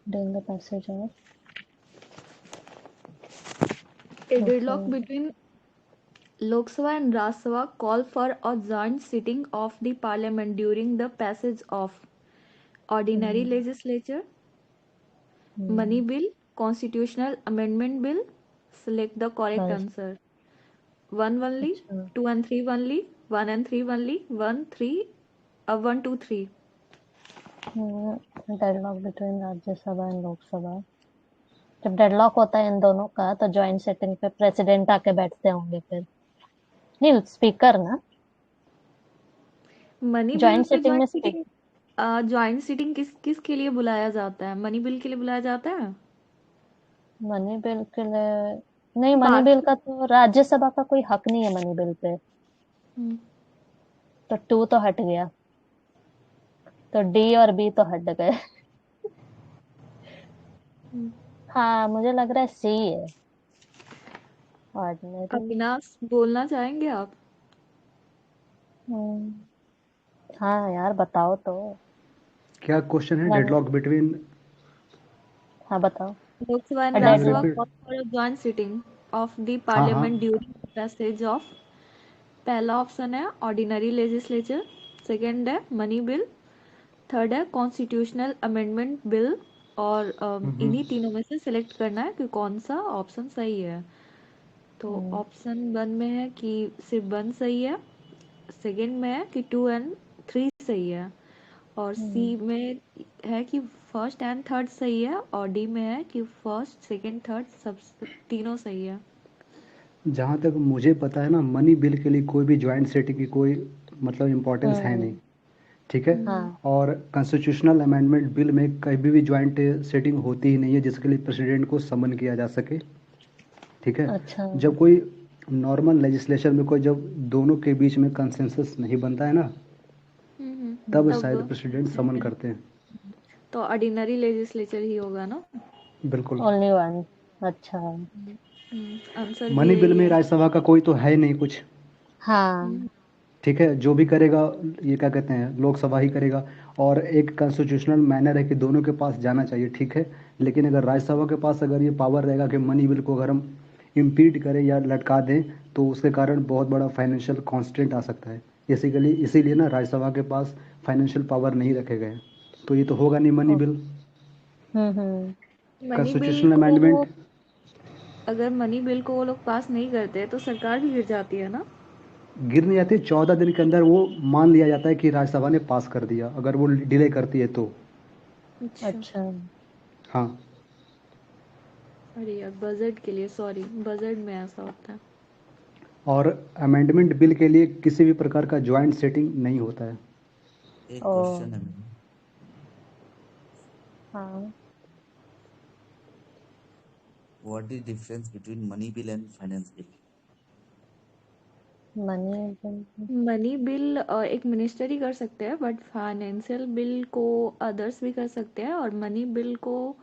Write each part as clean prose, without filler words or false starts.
during the passage of A Lok deadlock Sabha. between Lok Sabha and Rajya Sabha call for a joint sitting of the parliament during the passage of ordinary Hmm. legislature, money Hmm. bill, constitutional amendment bill. Select the correct Right. answer. 1 only, अच्छा 2 and 3 only, 1 and 3 only, 1 3 1 2 3. Deadlock between Rajya Sabha and Lok Sabha. जब deadlock होता है इन दोनों का तो joint sitting पे president आके बैठते होंगे फिर। नहीं, स्पीकर ना। मनी बिल जॉइंट पे सिटिंग में स्पीकर। जॉइंट सीटिंग किस के लिए बुलाया जाता है? मनी बिल के लिए बुलाया जाता है। मनी बिल के लिए नहीं, मनी बिल बाकी का तो राज्यसभा का कोई हक नहीं है मनी बिल पे। हम्म, तो 2 तो हट गया, तो डी और बी तो हट गए। हम्म। हाँ, मुझे लग रहा है सी है, ऑर्डिनरी। अविनाश बोलना चाहेंगे आप? हाँ यार, बताओ तो। क्या क्वेश्चन है? मन डेडलॉक बिटवीन। हाँ, बताओ। Lok Sabha and can you Rajya Sabha deadlock. Repeat? Call for a joint sitting of the हाँ हाँ। Parliament during the passage of. पहला ऑप्शन है ऑर्डिनरी लेजिस्लेचर, सेकंड है मनी बिल, थर्ड है कॉन्स्टिट्यूशनल अमेंडमेंट बिल। और हम्म। इन्हीं तीनों में से सिलेक्ट करना है कि कौन सा ऑप्शन सही है। तो ऑप्शन वन में है कि सिर्फ वन सही है, सेकंड में है कि टू एंड थ्री सही है, और सी में है कि फर्स्ट एंड थर्ड सही है, और डी में है कि फर्स्ट सेकंड थर्ड सब तीनों सही है। जहाँ तक मुझे पता है ना, मनी बिल के लिए कोई भी जॉइंट सेटिंग की कोई मतलब इम्पोर्टेंस है नहीं। ठीक है। हाँ। और कॉन्स्टिट्यूशनल अमेंडमेंट बिल में कभी भी जॉइंट सेटिंग होती ही नहीं है जिसके लिए प्रेसिडेंट को समन किया जा सके। ठीक है। अच्छा। जब कोई नॉर्मल लेजिस्लेशन में कोई जब दोनों के बीच में कंसेंसस नहीं बनता है ना, तब शायद तब प्रेसिडेंट समन करते हैं। तो ऑर्डिनरी लेजिस्लेचर ही होगा ना। बिल्कुल। Only one. अच्छा। आंसर भी मनी बिल यही में है। राज्यसभा का कोई तो है ही नहीं कुछ। हाँ। ठीक है। जो भी करेगा, ये क्या कहते हैं, लोकसभा ही करेगा। और एक कॉन्स्टिट्यूशनल मैनर है कि दोनों के पास जाना चाहिए। ठीक है। लेकिन अगर राज्यसभा के पास अगर ये पावर रहेगा कि मनी बिल को अगर हम इम्पीड करें या लटका दें, तो उसके कारण बहुत बड़ा फाइनेंशियल कॉन्स्टेंट आ सकता है। इसीलिए ना राज्यसभा के पास फाइनेंशियल पावर नहीं रखे गए। तो ये तो होगा नहीं मनी ओ, बिल। मनी बिल कॉन्स्टिट्यूशनल को अमेंडमेंट। अगर मनी बिल को वो लोग पास नहीं करते तो सरकार भी गिर जाती है ना। गिर नहीं जाती, 14 दिन के अंदर वो मान लिया जाता है कि राज्यसभा ने पास कर दिया, अगर वो डिले करती है तो। अच्छा। अच्छा। हाँ। अरे यार, बजट के लिए सॉरी, बजट में ऐसा होता है। और अमेंडमेंट बिल के लिए किसी भी प्रकार का ज्वाइंट सेटिंग नहीं होता है। एक ओ। क्वेश्चन है मेरा। हाँ। What is difference between money bill and finance bill? Money. Money bill एक मिनिस्टर ही कर सकते हैं, बट फाइनेंशियल बिल को अदर्स भी कर सकते हैं, और मनी बिल को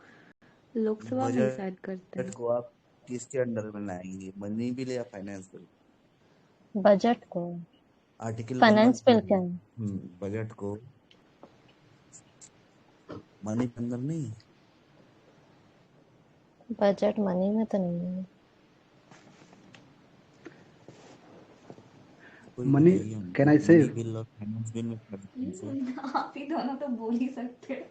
लोकसभा में डिसाइड करते बजट हैं। को आप किसके अंडर में लाएंगे, मनी बिल या फाइनेंस बिल? बजट को। Article finance bill 113। क्या है? बजट को मनी के अंदर नहीं। बजट मनी में तो नहीं है। कोई मनी, बताइए कैन हमको, आई से? मनी बिल और फाइनेंस बिल में क्या डिफरेंस है? आप ही दोनों तो बोल ही सकते हैं।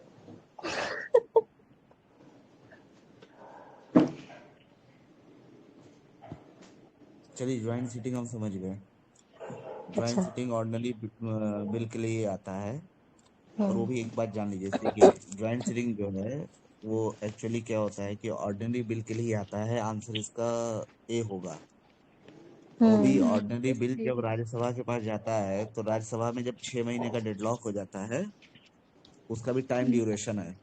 चलिए, ज्वाइंट सीटिंग हम समझ गए। ज्वाइंट अच्छा। सीटिंग ऑर्डिनरी बिल के लिए आता है। और वो हम्म। भी एक बात जान लीजिए, देखिए ज्वाइंट सीटिंग जो है वो एक्चुअली क्या होता है कि ऑर्डिनरी बिल के लिए आता है, आंसर इसका ए होगा। और भी हम्म। ऑर्डिनरी बिल जब राज्यसभा के पास जाता है तो राज्यसभा में जब 6 महीने का डेडलॉक हो जाता है, उसका भी टाइम ड्यूरेशन है।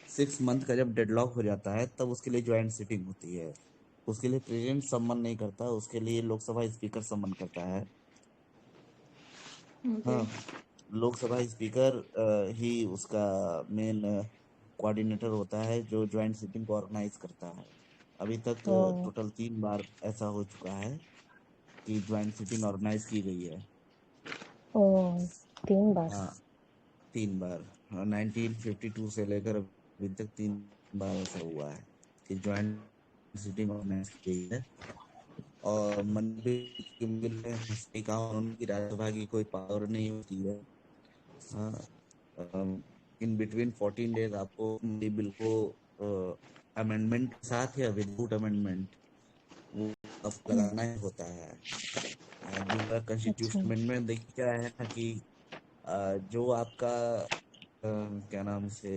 6 मंथ का जब डेडलॉक हो जाता है तब उसके लिए ज्वाइंट सिटिंग होती है। उसके लिए प्रेसिडेंट सम्मन नहीं करता, उसके लिए लोकसभा स्पीकर सम्मन करता है। ओके। हाँ। लोकसभा स्पीकर ही उसका मेन कोऑर्डिनेटर होता है जो ज्वाइंट सिटिंग को ऑर्गेनाइज करता है। अभी तक ओ। टोटल 3 बार ऐसा हो चुका है कि ज्वाइंट सिटिंग ऑर्गेनाइज की गई है। ओ, 3 बार। हाँ, 3 बार। 1952 से लेकर अभी तक 3 बार ऐसा हुआ है कि ज्वाइंट सिटिंग ऑर्गेनाइज की गई है। और मंदिर में सही कहा उन्होंने कि राज्यसभा की कोई पावर नहीं होती है। इन बिटवीन 14 डेज आपको मंडी बिल को अमेंडमेंट के साथ या विदाउट अमेंडमेंट वो अब लगाना ही होता है। दूसरा अच्छा कॉन्स्टिट्यूशन अमेंडमेंट देखिए क्या है ना कि जो आपका क्या नाम से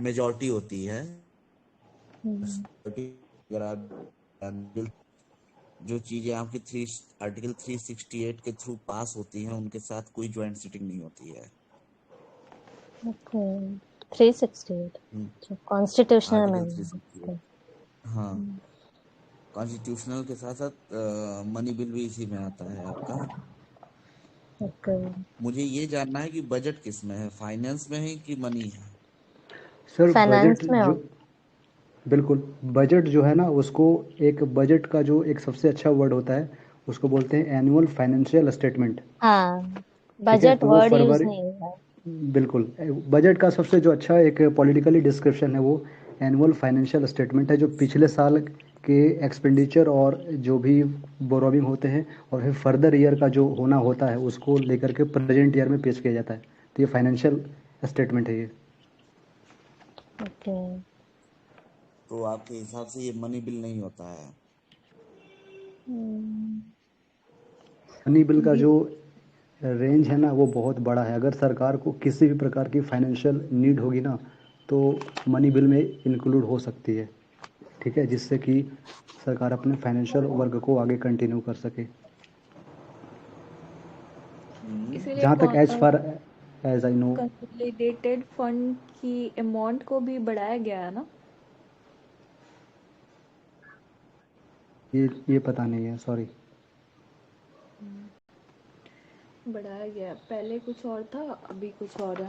मेजॉरिटी होती है, अगर आप जो चीजें आपकी आर्टिकल 368 के थ्रू पास होती हैं उनके साथ कोई ज्वाइंट सिटिंग नहीं होती है। ओके 368 कॉन्स्टिट्यूशनल आर्टिकल अमेंडमेंट 368, हाँ, कॉन्स्टिट्यूशनल के साथ साथ मनी बिल भी इसी में आता है आपका। ओके मुझे ये जानना है कि बजट किस में है, फाइनेंस में है कि मनी है? सर फाइनेंस बजट में हो जो बिल्कुल बजट जो है ना उसको एक बजट का जो एक सबसे अच्छा वर्ड होता है उसको बोलते हैं एनुअल फाइनेंशियल स्टेटमेंट। हाँ ठीक है बजट तो वो वर्ड यूज फरवरी नहीं हुआ है। बिल्कुल बजट का सबसे जो अच्छा एक पॉलिटिकली डिस्क्रिप्शन है वो एनुअल फाइनेंशियल स्टेटमेंट है जो पिछले साल के एक्सपेंडिचर और जो भी बोरोविंग होते हैं और फिर फर्दर ईयर का जो होना होता है उसको लेकर के प्रेजेंट ईयर में पेश किया जाता है। तो ये फाइनेंशियल स्टेटमेंट है ये। ओके तो आपके हिसाब से ये मनी बिल नहीं होता है? मनी बिल का जो रेंज है ना वो बहुत बड़ा है। अगर सरकार को किसी भी प्रकार की फाइनेंशियल नीड होगी ना तो मनी बिल में इंक्लूड हो सकती है। ठीक है जिससे कि सरकार अपने फाइनेंशियल वर्क को आगे कंटिन्यू कर सके। इसीलिए जहाँ तक as far as I know consolidated fund की अमाउंट को भी बढ़ाया गया है ना। ये पता नहीं है सॉरी। बढ़ाया गया है। पहले कुछ और था अभी कुछ और है।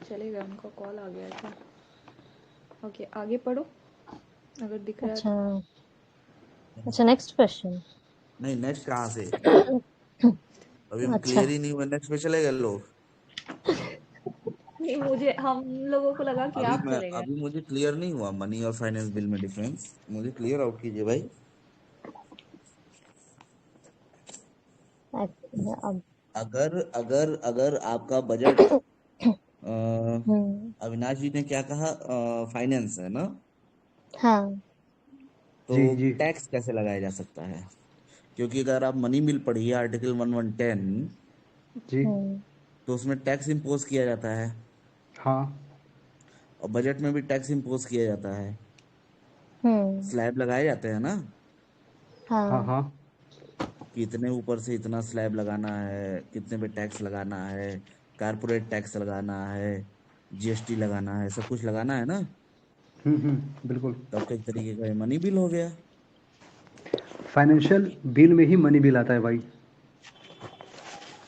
चलेगा, उनका कॉल आ गया था। ओके आगे पढ़ो अगर दिख रहा है अच्छा तो। अच्छा नेक्स्ट क्वेश्चन नहीं, नेक्स्ट कहाँ से? अभी हम अच्छा क्लियर ही नहीं हुए, नेक्स्ट पे चले गए लोग। नहीं, मुझे हम लोगों को लगा कि आप चले गए। अभी मुझे क्लियर नहीं हुआ मनी और फाइनेंस बिल में डिफरेंस, मुझे क्लियर आउट कीजिए भाई। अब अगर अगर अगर आपका बजट हम्म अविनाश जी ने क्या कहा, फाइनेंस है ना, हाँ तो जी जी टैक्स कैसे लगाया जा सकता है? क्योंकि अगर आप मनी बिल पढ़िए आर्टिकल 1110, जी हम्म तो उसमें टैक्स इम्पोज किया जाता है हाँ और बजट में भी टैक्स इम्पोज किया जाता है, हम्म स्लैब लगाए जाते हैं ना हाँ हाँ हाँ कि इतने ऊपर से इतना स्लैब लगाना है, कितने पे टैक्स लगाना है, कारपोरेट टैक्स लगाना है, जीएसटी लगाना है, सब कुछ लगाना है ना। बिल्कुल। तो आपका एक तरीके का मनी बिल हो गया। फाइनेंशियल बिल में ही मनी बिल आता है भाई।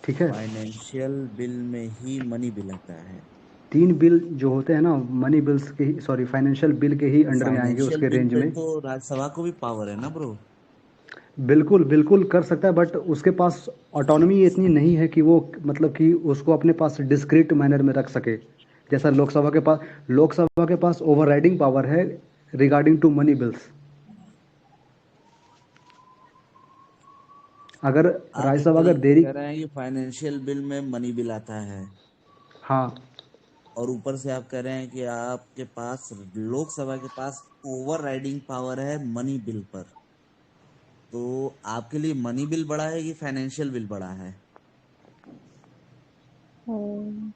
ठीक है फाइनेंशियल बिल में ही मनी बिल आता है? तीन बिल जो होते हैं ना मनी बिल्स के ही सॉरी फाइनेंशियल बिल के ही तो अंडर में आएंगे फाइनेंशियल उसके बिल रेंज पे में। तो राज्यसभा को भी पावर है ना ब्रो। बिल्कुल बिल्कुल कर सकता है बट उसके पास ऑटोनॉमी इतनी नहीं है कि वो मतलब कि उसको अपने पास डिस्क्रीट मैनर में रख सके। जैसा लोकसभा के पास ओवरराइडिंग पावर है रिगार्डिंग टू मनी बिल्स। अगर आप एक राज्यसभा अगर तरीके से देरी कह रहे हैं कि फाइनेंशियल बिल में मनी बिल आता है, हाँ और ऊपर से आप कह रहे हैं कि आपके पास लोकसभा के पास ओवर राइडिंग पावर है मनी बिल पर। तो आपके लिए मनी बिल बड़ा है कि फाइनेंशियल बिल बड़ा है? हम्म,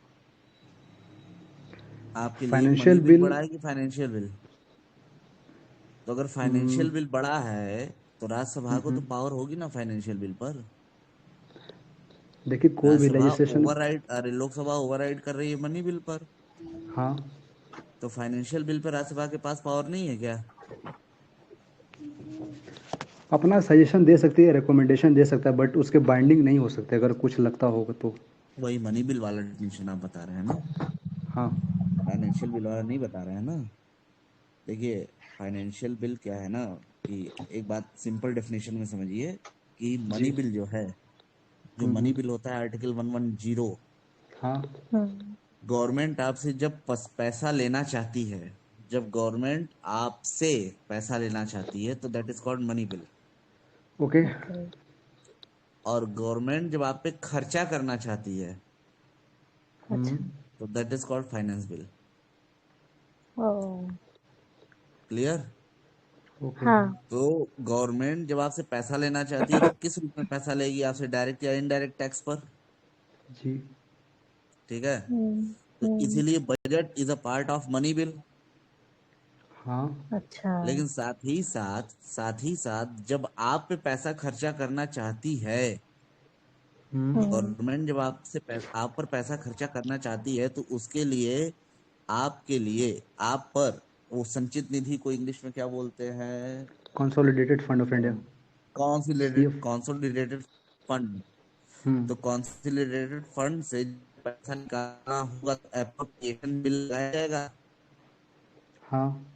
आपके लिए मनी फाइनेंशियल बिल बिल बड़ा है कि फाइनेंशियल बिल? तो अगर फाइनेंशियल बिल बड़ा है तो राज्यसभा को तो पावर होगी ना फाइनेंशियल बिल पर। देखिए कोई भी राज्यसभा लेजिस्लेशन ओवरराइड, अरे लोकसभा ओवरराइड कर रही है मनी बिल पर, हाँ तो फाइनेंशियल बिल पर राज्यसभा के पास पावर नहीं है क्या? अपना सजेशन दे सकती है रिकमेंडेशन दे सकता है बट उसके बाइंडिंग नहीं हो सकते अगर कुछ लगता होगा तो। वही मनी बिल वाला डेफिनेशन आप बता रहे हैं ना, हाँ फाइनेंशियल बिल वाला नहीं बता रहे हैं ना। देखिए, फाइनेंशियल बिल क्या है ना कि एक बात सिंपल डेफिनेशन में समझिए कि मनी जी बिल जो है, जो मनी बिल होता है आर्टिकल 110, हाँ हम्म गवर्नमेंट आपसे जब पैसा लेना चाहती है, जब गवर्नमेंट आपसे पैसा लेना चाहती है तो that is called money bill. Okay. Okay. और गवर्नमेंट जब आप पे खर्चा करना चाहती है अच्छा। तो that is called finance bill. ओ। क्लियर? ओके। हाँ। तो गवर्नमेंट जब आपसे पैसा लेना चाहती है तो किस रूप में पैसा लेगी आपसे, डायरेक्ट या इनडायरेक्ट टैक्स पर? जी। ठीक है, हम्म। तो इसीलिए budget is a part of money bill. हाँ। अच्छा। लेकिन साथ ही साथ जब आप पे पैसा खर्चा करना चाहती है, गवर्नमेंट जब आप पर पैसा खर्चा करना चाहती है तो उसके लिए आपके लिए आप पर वो संचित निधि को इंग्लिश में क्या बोलते हैं? Consolidated fund of India, CF. Consolidated fund. Hmm. तो कॉन्सोलिडेटेड फंड से पैसा निकालना होगा तो एप्रोप्रिएशन बिल लगाया जाएगा। हाँ।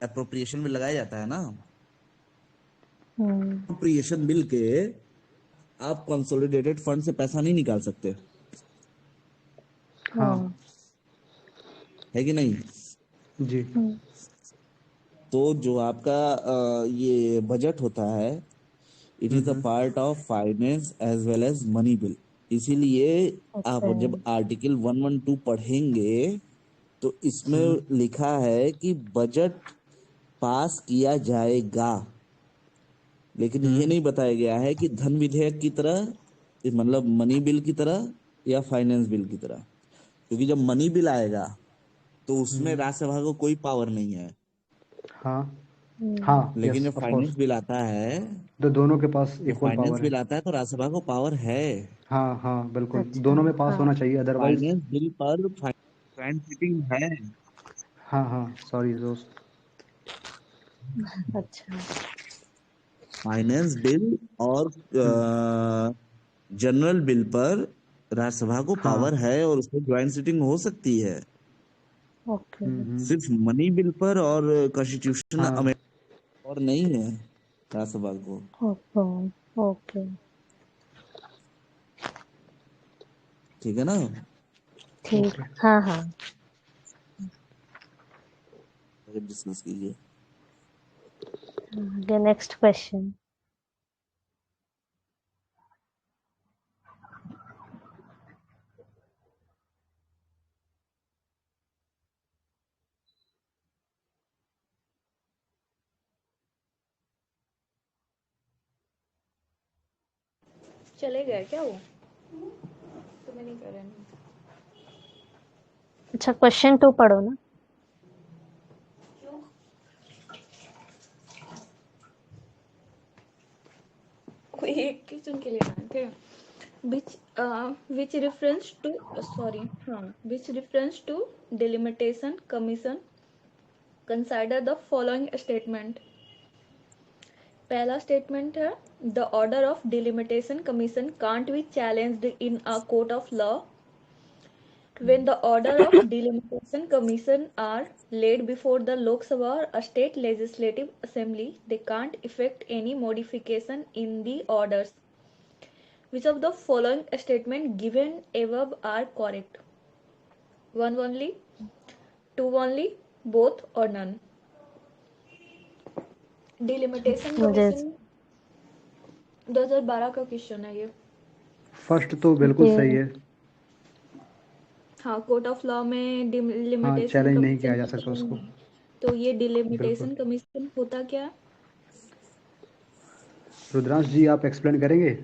एप्रोप्रिएशन बिल लगाया जाता है ना। हम्म। एप्रोप्रिएशन बिल के आप कंसोलिडेटेड फंड से पैसा नहीं निकाल सकते, हाँ। हाँ। है कि नहीं? जी। तो जो आपका ये बजट होता है, it is a hmm. Part of finance as well as money bill. इसीलिए आप ओके। जब आर्टिकल 112 पढ़ेंगे तो इसमें हम्म। लिखा है कि बजट पास किया जाएगा, लेकिन ये हम्म। नहीं बताया गया है कि धन विधेयक की तरह, मतलब मनी बिल की तरह या फाइनेंस बिल की तरह। क्योंकि जब मनी बिल आएगा तो उसमें हम्म। राज्यसभा को कोई पावर नहीं है, हाँ। हाँ। लेकिन यस, जब ऑफ कोर्स। फाइनेंस बिल आता है, तो दोनों के पास जब इक्वल फाइनेंस पावर है। बिल आता है तो राज्यसभा को पावर है। हाँ हाँ, बिल्कुल अच्छा। दोनों में पास हाँ। होना चाहिए, अदरवाइज। फाइनेंस बिल पर जॉइंट सीटिंग है। हाँ हाँ, सॉरी दोस्त। अच्छा। फाइनेंस बिल और हम्म। जनरल बिल पर राज्यसभा को हाँ। पावर है और उसमें ज्वाइंट सीटिंग हो सकती है। ओके। सिर्फ मनी बिल पर और कॉन्स्टिट्यूशन हाँ। अमेंडमेंट और नहीं है राज्यसभा को। ओके। ओके। ठीक है ना? ठीक। ओके। हाँ हाँ। आगे डिस्कस कीजिए। आगे नेक्स्ट क्वेश्चन। चले गए क्या वो? तो मैं नहीं कर रही हूँ। अच्छा, क्वेश्चन 2 पढ़ो ना। कोई एक क्वेश्चन के लिए आए थे। Which reference to which reference to delimitation commission consider the following statement। पहला स्टेटमेंट है the order of delimitation commission can't be challenged in a court of law when the order of delimitation commission are laid before the Lok Sabha or a state legislative assembly, they can't effect any modification in the orders. Which of the following statement given above are correct? One only, two only, both or none? Delimitation मुझे commission 2012 का question है ये। First तो बिल्कुल सही ये है। हाँ, कोर्ट ऑफ लॉ में हाँ, डिलिमिटेशन चैलेंज नहीं कमीशन किया जा का सकता उसको। चलन। तो ये बिल्कुल। डिलिमिटेशन कमीशन होता क्या है? रुद्रांश जी, आप एक्सप्लेन करेंगे?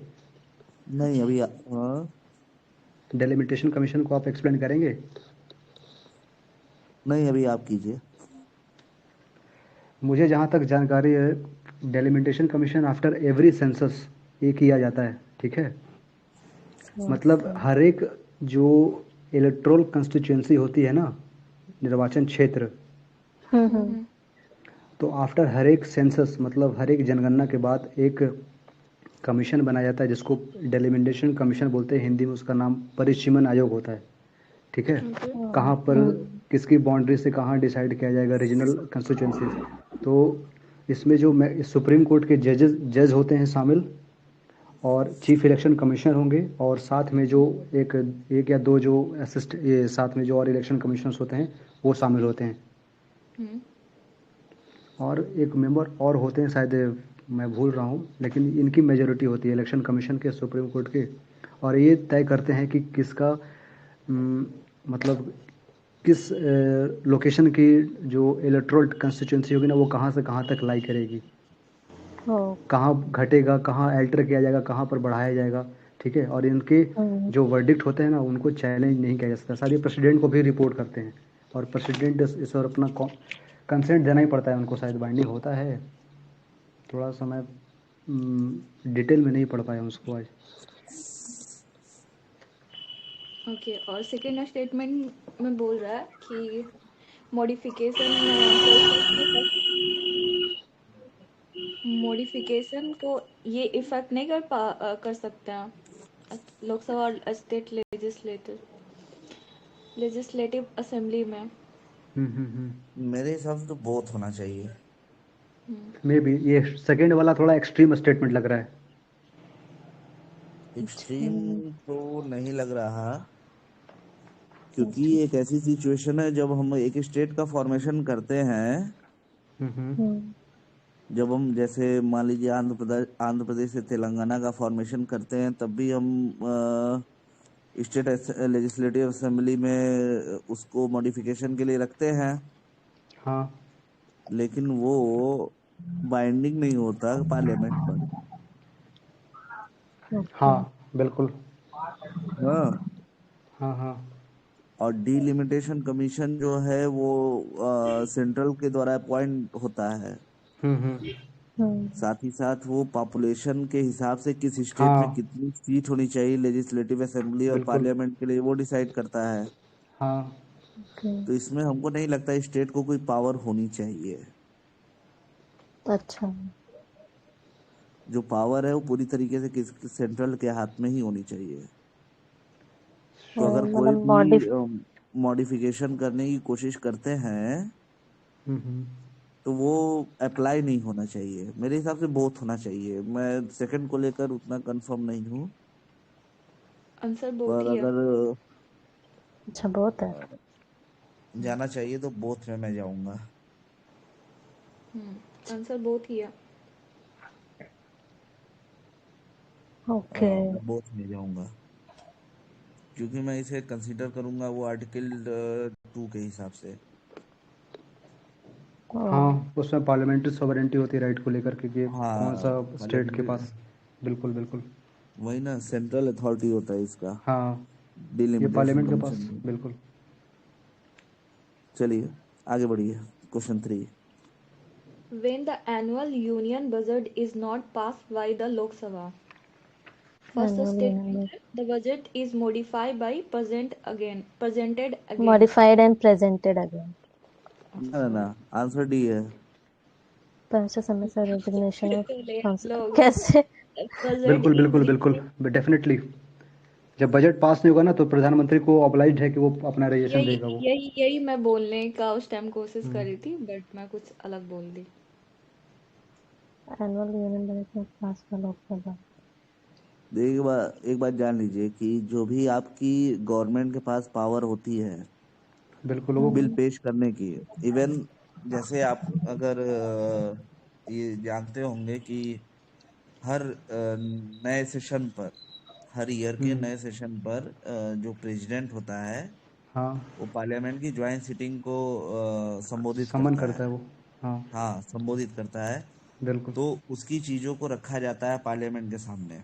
नहीं अभी हाँ, डेलिमिटेशन कमीशन को आप एक्सप्लेन करेंगे? नहीं अभी आप कीजिए। मुझे जहाँ तक जानकारी है, delimitation commission after every census ये किया जाता है, ठीक है। मतलब ओके। हर एक जो इलेक्ट्रोल कंस्टिट्यूएंसी होती है ना, निर्वाचन क्षेत्र, हम्म। तो आफ्टर हर एक सेंसस मतलब हर एक जनगणना के बाद एक कमीशन बनाया जाता है जिसको डेलिमिटेशन कमीशन बोलते हैं। हिंदी में उसका नाम परिसीमन आयोग होता है, ठीक है। ओके। कहाँ पर किसकी बाउंड्री से कहाँ डिसाइड किया जाएगा, रीजनल कंस्टिट्यूएंसीज। तो इसमें जो सुप्रीम कोर्ट के जज होते हैं शामिल, और चीफ इलेक्शन कमिश्नर होंगे, और साथ में जो एक एक या दो जो असिस्ट ये साथ में जो और इलेक्शन कमिश्नर्स होते हैं वो शामिल होते हैं, हम्म और एक मेंबर और होते हैं शायद, मैं भूल रहा हूँ, लेकिन इनकी मेजोरिटी होती है इलेक्शन कमीशन के, सुप्रीम कोर्ट के, और ये तय करते हैं कि किसका मतलब किस लोकेशन की जो इलेक्टोरल कंस्टिट्यूंसी होगी ना वो कहाँ से कहाँ तक लाई करेगी, ओ, कहाँ घटेगा, कहाँ अल्टर किया जाएगा, कहाँ पर बढ़ाया जाएगा, ठीक है। और इनके जो वर्डिक्ट होते हैं ना उनको चैलेंज नहीं किया जा सकता, शायद ये प्रेसिडेंट को भी रिपोर्ट करते हैं, और प्रेसिडेंट इस और अपना कंसेंट देना ही पड़ता है उनको, शायद बाइंडिंग होता है। थोड़ा सा मैं डिटेल में नहीं पढ़ पाया हूँ उसको आज। ओके। और सेकेंड स्टेटमेंट में बोल रहा है कि मॉडिफिकेशन मॉडिफिकेशन को ये इफेक्ट नहीं कर सकते हैं Lok Sabha or state legislative assembly में। मेरे हिसाब से तो बोथ होना चाहिए। मे बी ये सेकंड वाला थोड़ा एक्सट्रीम स्टेटमेंट लग रहा है। एक्सट्रीम तो नहीं लग रहा, क्योंकि एक ऐसी सिचुएशन है जब हम एक स्टेट का फॉर्मेशन करते हैं, जब हम जैसे मान लीजिए आंध्र प्रदेश से तेलंगाना का फॉर्मेशन करते हैं, तब भी हम स्टेट लेजिस्लेटिव असेंबली में उसको मॉडिफिकेशन के लिए रखते हैं, हाँ लेकिन वो बाइंडिंग नहीं होता पार्लियामेंट पर। हाँ बिल्कुल। हाँ। हाँ हाँ और डीलिमिटेशन कमीशन जो है वो सेंट्रल के द्वारा अपॉइंट होता है। साथ ही साथ वो पॉपुलेशन के हिसाब से किस स्टेट में हाँ कितनी सीट होनी चाहिए लेजिस्लेटिव असेंबली और बिल्कुल। पार्लियामेंट के लिए, वो डिसाइड करता है। हाँ तो इसमें हमको नहीं लगता स्टेट को कोई पावर होनी चाहिए। अच्छा, जो पावर है वो पूरी तरीके से किस सेंट्रल के हाथ में ही होनी चाहिए। तो अगर कोई मतलब भी मॉडिफिकेशन करने की कोशिश करते हैं तो वो अप्लाई नहीं होना चाहिए। मेरे हिसाब से बोथ होना चाहिए। मैं सेकंड को लेकर उतना कंफर्म नहीं हूँ, आंसर बहुत पर ही है। अगर अच्छा बहुत है। जाना चाहिए तो बोथ में मैं जाऊंगा। आंसर बहुत ही है। ओके। मैं बोथ में जाऊंगा, क्योंकि मैं इसे कंसीडर करूंगा वो आर्टिकल 2 के हिसाब से। हाँ, उसमें पार्लियामेंट्री सॉवरेंटी होती है राइट को लेकर के कि कौन सा हाँ, स्टेट के पार्लियामेंट्री, पास। बिल्कुल बिल्कुल। वही ना, सेंट्रल अथॉरिटी होता है इसका, हाँ, ये डिलिमिटेशन पार्लियामेंट के पास। कमीशन। बिल्कुल। चलिए आगे बढ़िए। Question 3। When the annual union budget is not passed by the Lok Sabha, first statement, the budget is modified by presented again. Modified and presented again. ना ना ना, आंसर डी है। परसों समय से रेजिग्नेशन पहले हम लोग कैसे? budget बिल्कुल बिल्कुल is बिल्कुल, डेफिनेटली जब बजट पास नहीं होगा ना तो प्रधानमंत्री को ऑब्लाइज्ड है कि वो अपना रेजिग्नेशन यही देगा वो। यही मैं बोलने का उस टाइम कोशिश कर रही थी, बट मैं कुछ अलग बोल दी। एनुअल यूनियन बजट में पास का लोकसभा। एक बात जान लीजिए कि जो भी आपकी गवर्नमेंट के पास पावर होती है बिल्कुल वो। बिल पेश करने की, इवन जैसे आप अगर ये जानते होंगे कि हर नए सेशन पर, हर ईयर के नए सेशन पर जो प्रेसिडेंट होता है हाँ, वो पार्लियामेंट की ज्वाइंट सिटिंग को संबोधित समन करता है। करता है वो। हाँ हाँ, संबोधित करता है। बिल्कुल। तो उसकी चीजों को रखा जाता है पार्लियामेंट के सामने।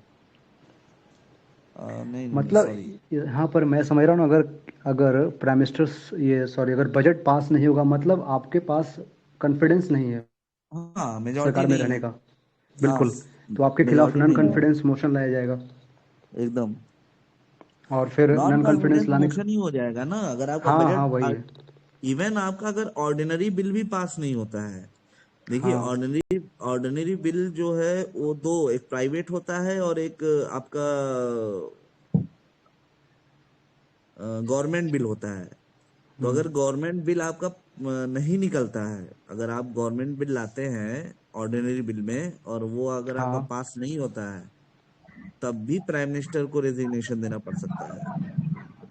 नहीं नहीं नहीं, मतलब सॉरी। यहाँ पर मैं समझ रहा हूँ ना, अगर अगर प्राइम मिनिस्टर ये सॉरी अगर बजट पास नहीं होगा मतलब आपके पास कॉन्फिडेंस नहीं है हाँ, मेजोरिटी सरकार में नहीं रहने है। का। हाँ, बिल्कुल। तो आपके खिलाफ मेजोरिटी नॉन नहीं है कॉन्फिडेंस मोशन लाया जाएगा, एकदम। और फिर नॉन नॉन कॉन्फिडेंस कॉन्फिडेंस लाने का। मोशन ही हो जाएगा ना अगर आपका हाँ हाँ वही बजट, है। इवन आपका अगर ऑर्डिनरी बिल भी पास नहीं होता है। देखिए, हाँ ऑर्डिनरी बिल जो है वो दो, एक प्राइवेट होता है और एक आपका गवर्नमेंट बिल होता है। तो अगर गवर्नमेंट बिल आपका नहीं निकलता है, अगर आप गवर्नमेंट बिल लाते हैं ऑर्डिनरी बिल में और वो अगर आपका हाँ पास नहीं होता है, तब भी प्राइम मिनिस्टर को रेजिग्नेशन देना पड़ सकता है।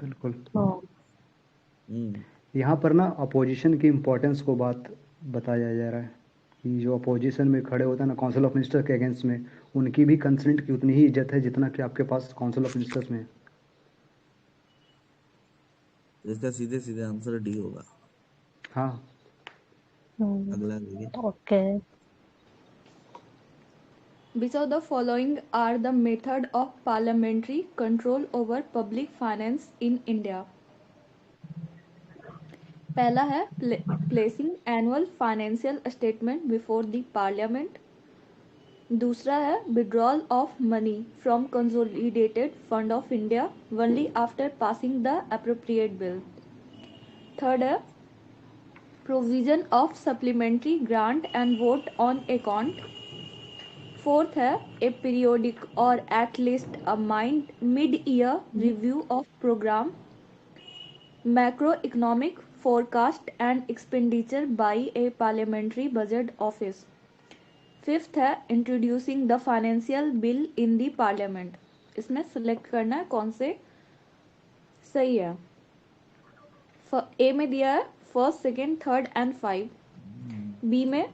बिल्कुल। हम्म यहाँ पर ना अपोजिशन की इम्पोर्टेंस को बात बताया जा रहा है कि जो अपोजिशन में खड़े होते हैं ना काउंसिल ऑफ मिनिस्टर के अगेंस्ट में, उनकी भी कंसेंट की उतनी ही इज्जत है जितना कि आपके पास काउंसिल ऑफ मिनिस्टर्स में है। इसका सीधे सीधे आंसर डी होगा। हाँ। अगला देखिए। Okay. Which of the following are the method of parliamentary control over public finance in India? पहला है placing annual financial statement before the parliament. दूसरा है withdrawal of money from consolidated fund of India only after passing the appropriate bill. Third है provision of supplementary grant and vote on account. Fourth है a periodic or at least a mid-year review of program, macroeconomic forecast and expenditure by a parliamentary budget office. Fifth है introducing the financial bill in the parliament. इसमें select करना है कौन से सही है। ए में दिया है first second third and five, B में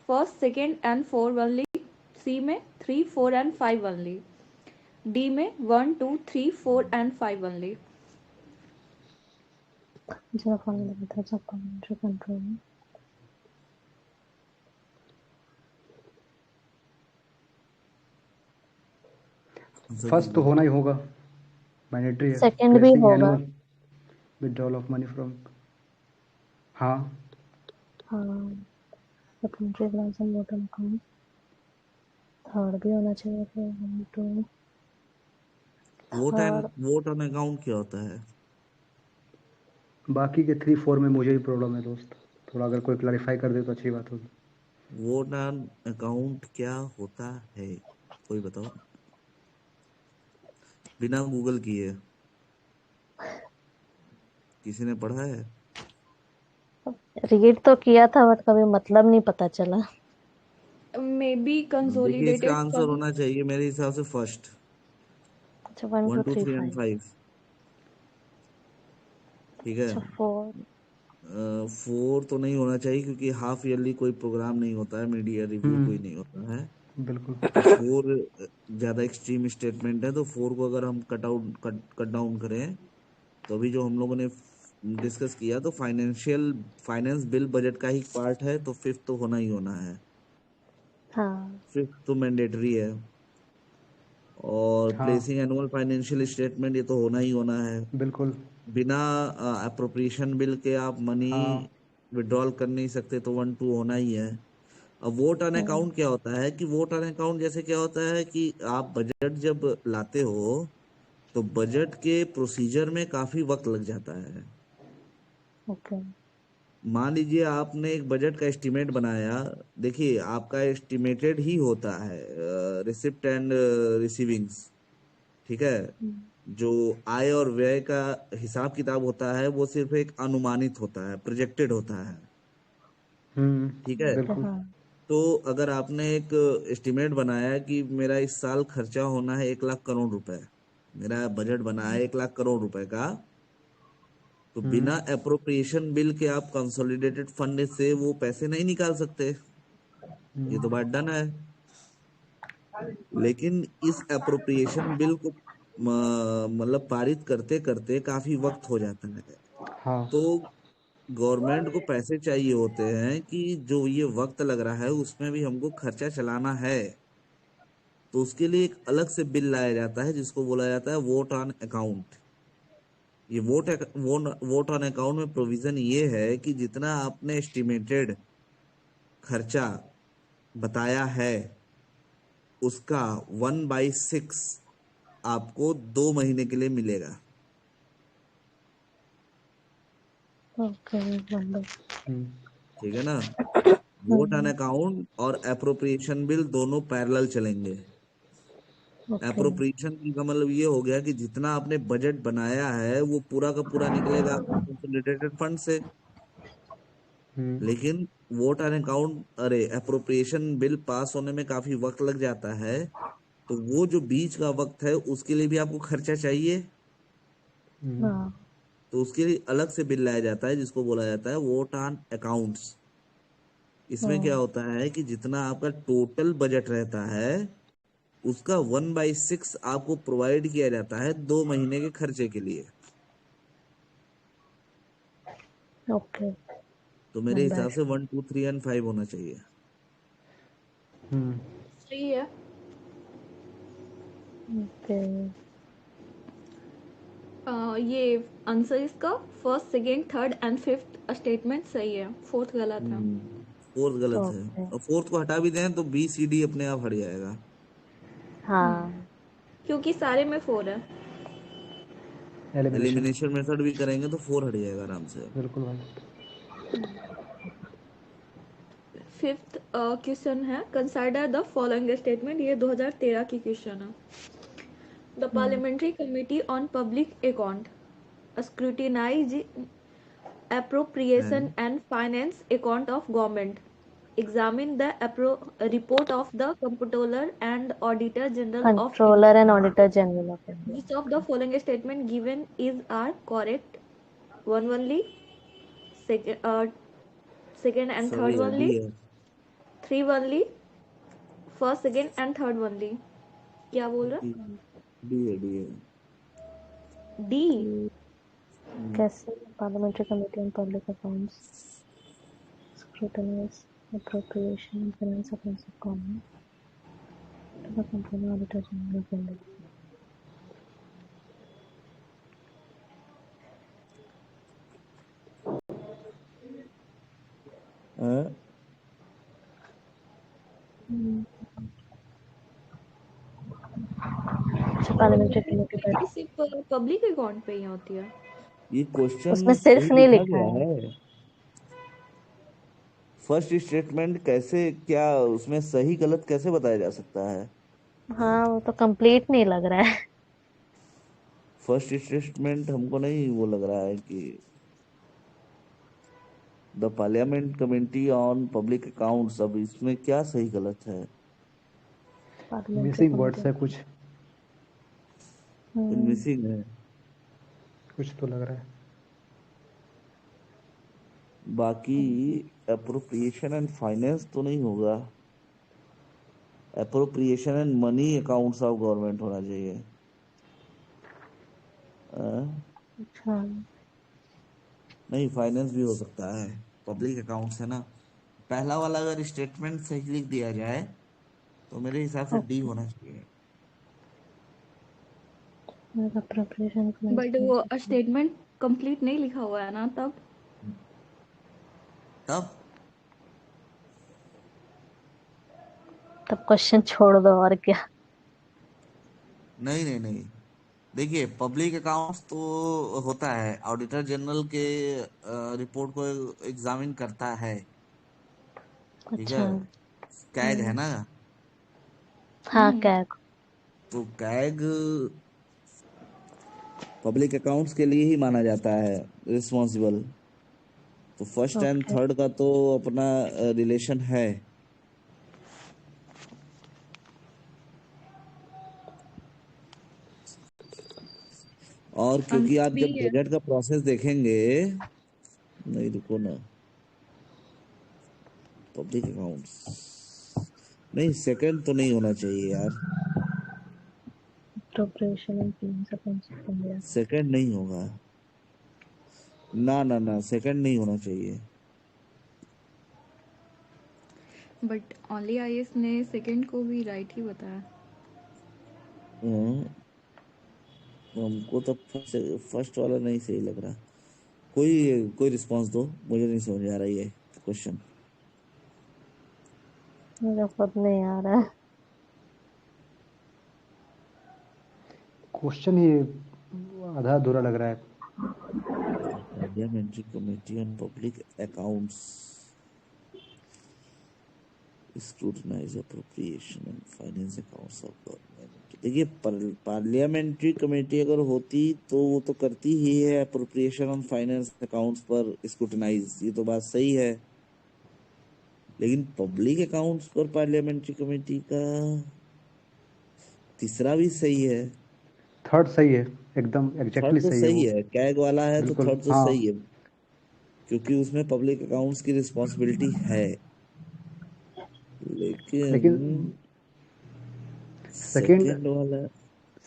first second and four only, C में 3 4 एंड 5 ओनली, डी में 1 2 3 4 and 5 only. Zero following the methods of parliamentary control. First तो होना ही होगा, मैंडेटरी है। सेकंड भी प्लेसिंग होगा। Annual withdrawal of money from. हाँ। Supplementary grants and vote on account. Third भी होना चाहिए फिर 1 2 वोट ऑन अकाउंट क्या होता है? बाकी के 3 4 में मुझे ही प्रॉब्लम है दोस्त, थोड़ा अगर कोई क्लैरिफाई कर दे तो अच्छी बात होगी। वोट ऑन अकाउंट क्या होता है, कोई बताओ बिना गूगल किए। किसी ने पढ़ा है? रीड तो किया था बट कभी मतलब नहीं पता चला। मे बी देखिए, इसका कंसोलिडेटेड आंसर फंड। होना चाहिए मेरे हिसाब से फर्स्ट, अच्छा 1 1 2 2 3 3 एंड 5। 5। ठीक है। अच्छा 4। 4 तो नहीं होना चाहिए क्योंकि हाफ ईयरली कोई प्रोग्राम नहीं होता है, मीडिया रिव्यू कोई नहीं होता है, बिल्कुल। तो 4 ज्यादा एक्सट्रीम स्टेटमेंट है। तो 4 को अगर हम कट डाउन करें तो अभी जो हम लोगों ने डिस्कस किया तो फाइनेंस बिल बजट का ही पार्ट है, तो फिफ्थ तो होना ही होना है। हाँ। फिफ्थ तो मैंडेटरी है। और हाँ प्लेसिंग एनुअल फाइनेंशियल स्टेटमेंट ये तो होना ही होना है। बिल्कुल। बिना अप्रोप्रिएशन बिल के आप मनी हाँ विड्रॉल कर नहीं सकते, तो 1 2 होना ही है। अब वोट ऑन अकाउंट क्या होता है कि वोट ऑन अकाउंट जैसे क्या होता है कि आप बजट जब लाते हो तो बजट के प्रोसीजर में काफी वक्त लग जाता है। ओके। मान लीजिए आपने एक बजट का एस्टिमेट बनाया, देखिए आपका एस्टिमेटेड ही होता है रिसिप्ट एंड रिसीविंग्स, ठीक है। जो आय और व्यय का हिसाब किताब होता है वो सिर्फ एक अनुमानित होता है, प्रोजेक्टेड होता है, ठीक है। ओके। बिल्कुल। हाँ। तो अगर आपने एक एस्टिमेट बनाया कि मेरा इस साल खर्चा होना है 1 लाख करोड़ रुपए, मेरा बजट बना है 1 लाख करोड़ रुपए का, तो बिना अप्रोप्रिएशन बिल के आप कंसोलिडेटेड फंड से वो पैसे नहीं निकाल सकते, ये तो बात डन है। लेकिन इस अप्रोप्रिएशन बिल को मतलब पारित करते करते काफी वक्त हो जाता है। हाँ तो गवर्नमेंट को पैसे चाहिए होते हैं कि जो ये वक्त लग रहा है उसमें भी हमको खर्चा चलाना है, तो उसके लिए एक अलग से बिल लाया जाता है जिसको बोला जाता है वोट ऑन अकाउंट। ये वोट ऑन अकाउंट में प्रोविजन ये है कि जितना आपने एस्टिमेटेड खर्चा बताया है उसका 1/6 आपको 2 महीने के लिए मिलेगा। ओके। नंबर। ठीक है ना। वोट ऑन अकाउंट और अप्रोप्रिएशन बिल दोनों पैरेलल चलेंगे। ओके। अप्रोप्रिएशन बिल का मतलब ये हो गया कि जितना आपने बजट बनाया है वो पूरा का पूरा निकलेगा आपके कंसोलिडेटेड फंड से। लेकिन वोट ऑन अकाउंट अरे अप्रोप्रिएशन बिल पास होने में काफी वक्त लग जाता है, तो वो जो बीच का वक्त है उसके लिए भी आपको खर्चा चाहिए, हाँ तो उसके लिए अलग से बिल लाया जाता है जिसको बोला जाता है वोट ऑन अकाउंट्स। इसमें क्या होता है कि जितना आपका टोटल बजट रहता है उसका 1/6 आपको प्रोवाइड किया जाता है 2 महीने के खर्चे के लिए। ओके तो मेरे हिसाब से 1 2 3 एंड 5 होना चाहिए। सही है। ओके ये आंसर इसका first second third and fifth statement सही है, फोर्थ गलत है। फोर्थ गलत है, ओके और फोर्थ को हटा भी दें तो बी सी डी अपने आप हट जाएगा। हाँ क्योंकि सारे में 4 है। एलिमिनेशन। एलिमिनेशन मेथड भी करेंगे तो 4 हट जाएगा आराम से। बिल्कुल भाई। फिफ्थ क्वेश्चन है, कंसिडर द फॉलोइंग स्टेटमेंट। ये 2013 की क्वेश्चन है। The parliamentary committee on public account scrutinize appropriation and finance account of government, examine the report of the comptroller and auditor general of controller India. And auditor general of India. Which of the following statement given is are correct? One only, second and सही third है, D only, है। three only, first, second and third only. क्या बोल रहा? D D है, D है। D. कैसे parliamentary committee on public accounts scrutinize appropriation and finance accounts of government to the controller auditor general of India. हाँ? Parliamentary committee committee सिर्फ public account पे ही होती है। ये क्वेश्चन उसमें सही सिर्फ नहीं लिखा लिखा गया है। है। फर्स्ट स्टेटमेंट कैसे, क्या उसमें सही गलत कैसे बताया जा सकता है? हाँ वो तो कंप्लीट नहीं लग रहा है। फर्स्ट स्टेटमेंट हमको नहीं वो लग रहा है कि the parliament committee on public accounts, अब इसमें क्या सही गलत है? पार्लियामेंट्री मिसिंग वर्ड्स कमेटी है कुछ। कुछ मिसिंग है। कुछ तो लग रहा है। बाकी अप्रोप्रिएशन एंड फाइनेंस तो नहीं होगा, appropriation and money accounts of government होना चाहिए। अच्छा नहीं, फाइनेंस भी हो सकता है, पब्लिक अकाउंट्स है ना। पहला वाला अगर स्टेटमेंट सही लिख दिया जाए तो मेरे हिसाब से डी होना चाहिए। अप्रोप्रिएशन बट वो स्टेटमेंट कंप्लीट नहीं लिखा हुआ है ना, तब तब तब क्वेश्चन छोड़ दो और क्या। नहीं नहीं नहीं, देखिए पब्लिक अकाउंट्स तो होता है, ऑडिटर जनरल के रिपोर्ट को एग्जामिन करता है, ठीक है। अच्छा कैग है ना, हाँ क्या तो कैग पब्लिक अकाउंट्स के लिए ही माना जाता है रिस्पॉन्सिबल। तो फर्स्ट एंड ओके थर्ड का तो अपना रिलेशन है। और क्योंकि आंसर आप बी जब है। बजट का प्रोसेस देखेंगे, नहीं रुको ना, पब्लिक अकाउंट्स नहीं, सेकंड तो नहीं होना चाहिए यार, appropriation and finance accounts of India. Second नहीं होगा, ना ना ना, सेकंड नहीं होना चाहिए। बट ओनली आईएएस ने सेकंड को भी राइट ही बताया। हम्म, हमको तो फर्स्ट वाला नहीं सही लग रहा। कोई कोई रिस्पांस दो, मुझे नहीं समझ आ रहा ये क्वेश्चन। मुझे खुद नहीं आ रहा है। क्वेश्चन ही आधा अधूरा लग रहा है। Parliamentary committee on public accounts scrutinise appropriation and finance accounts of government. देखिए पार्लियामेंट्री कमेटी अगर होती तो वो तो करती ही है अप्रोप्रिएशन ऑन फाइनेंस अकाउंट्स पर स्क्रूटनाइज, ये तो बात सही है। लेकिन पब्लिक अकाउंट्स पर पार्लियामेंट्री कमेटी का तीसरा भी सही है, थर्ड सही है, एकदम एग्जैक्टली थर्ड तो सही है सही वो। है, कैग वाला है तो बिल्कुल थर्ड तो हाँ। सही है, क्योंकि उसमें पब्लिक अकाउंट्स की रिस्पॉन्सिबिलिटी है। लेकिन लेकिन सेकंड सेकंड वाला,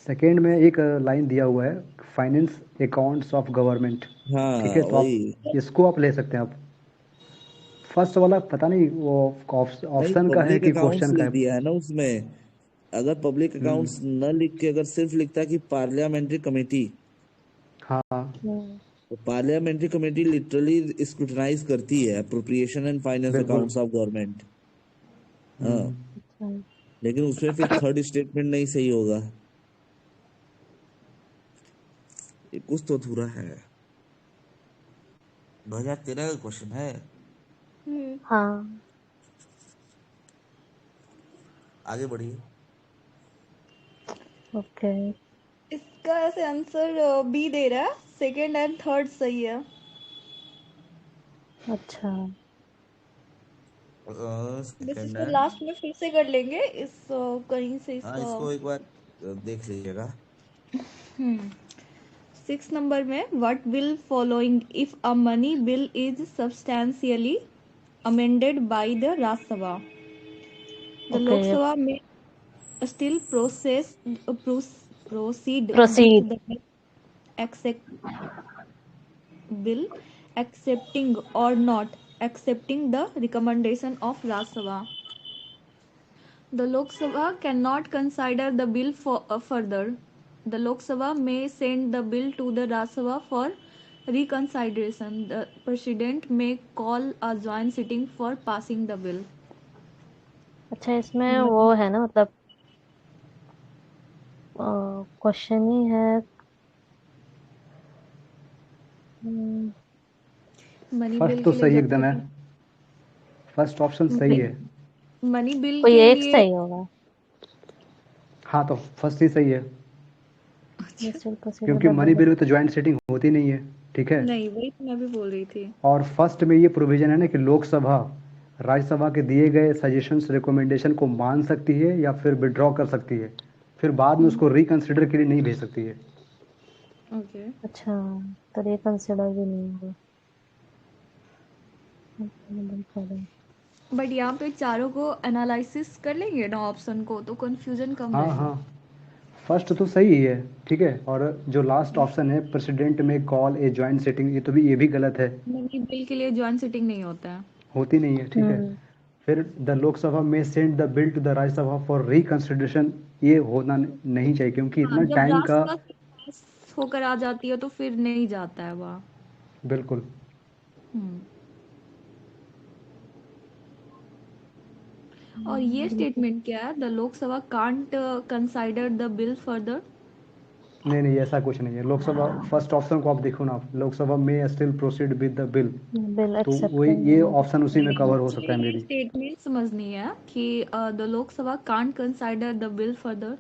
सेकंड में एक लाइन दिया हुआ है, फाइनेंस अकाउंट्स ऑफ गवर्नमेंट। ठीक हाँ है, तो आप वही। इसको आप ले सकते हैं आप। फर्स्ट वाला पता नहीं वो नहीं, ऑप्शन का है पब्लिक कि अकाउंट्स क्वेश्चन का लिख है। दिया है ना उसमें। अगर पब्लिक हम्म। अकाउंट्स न लिख के अगर सिर्फ लिखता कि पार्लियामेंट्री कमेटी, हाँ। हम्म, तो पार्लियामेंट्री कमेटी लिटरली स्क्रूटनाइज करती है अप्रोप्रिएशन एंड फाइनेंस बिल्कुल। Accounts of government. हाँ, हम्म। अच्छा। लेकिन उसमें फिर थर्ड स्टेटमेंट नहीं सही होगा, ये कुछ तो अधूरा है। 2013 का क्वेश्चन है। हाँ। आगे बढ़िए। ओके। इसका ऐसे आंसर बी दे रहा है, सेकंड एंड थर्ड सही है। अच्छा। बस सेकंड इसको एंड, लास्ट में फिर से कर लेंगे इस कहीं से हाँ इसका। इसको एक बार देख लीजिएगा। हम्म 6 नंबर में, what will following if a money bill is substantially amended by the Rajya Sabha? The okay. Lok Sabha may still proceed with proceed. the accept bill, accepting or not accepting the recommendation of Rajya Sabha. The Lok Sabha cannot consider the bill further. The Lok Sabha may send the bill to the Rajya Sabha for reconsideration. The President may call a joint sitting for passing the bill. अच्छा, इसमें वो है ना, मतलब question ही है। Money first bill तो के लिए सही जब एकदम है, फर्स्ट ऑप्शन सही मनी है। मनी बिल कोई के एक लिए। सही होगा। हाँ तो फर्स्ट ही सही है, अच्छा, स्टिल प्रोसीड विद क्योंकि द मनी बिल। बिल में तो ज्वाइंट सीटिंग होती नहीं है। ठीक है। नहीं वही तो मैं भी बोल रही थी। और फर्स्ट में ये प्रोविजन है ना कि लोकसभा राज्यसभा के दिए गए सजेशंस रिकमेंडेशन को मान सकती है या फिर विड्रॉ कर सकती है, फिर बाद में उसको रिकंसिडर के लिए नहीं भेज सकती है। ओके, अच्छा, तो रिकंसिडर भी नहीं होगा। Bill follow. बट यहाँ पे चारों को एनालिसिस कर लेंगे ना ऑप्शन को, तो कंफ्यूजन कम हाँ रहेगा। हाँ, फर्स्ट तो सही ही है। ठीक है, और जो लास्ट ऑप्शन है प्रेसिडेंट में कॉल ए ज्वाइंट सीटिंग, ये तो भी ये भी गलत है, मनी बिल के लिए जॉइंट सिटिंग नहीं होता है। होती नहीं है। ठीक है। हम्म। फिर द लोकसभा में send the bill to the Rajya Sabha for reconsideration, ये होना नहीं चाहिए क्योंकि हाँ, इतना जब टाइम का। राष्ट्रपति पास होकर आ जाती है तो फिर नहीं जाता है वहाँ। बिल्कुल। हम्म और ये स्टेटमेंट क्या है, the Lok Sabha can't consider the bill further. नहीं नहीं, ऐसा कुछ नहीं है। लोकसभा फर्स्ट ऑप्शन को आप देखो ना, लोकसभा में still proceed with the bill, bill तो वही एक्सेप्टिंग ये और नॉट ऑप्शन उसी में एक्सेप्टिंग। कवर हो मुझे सकता है ये मेरी। स्टेटमेंट समझनी है कि the Lok Sabha can't consider the bill further.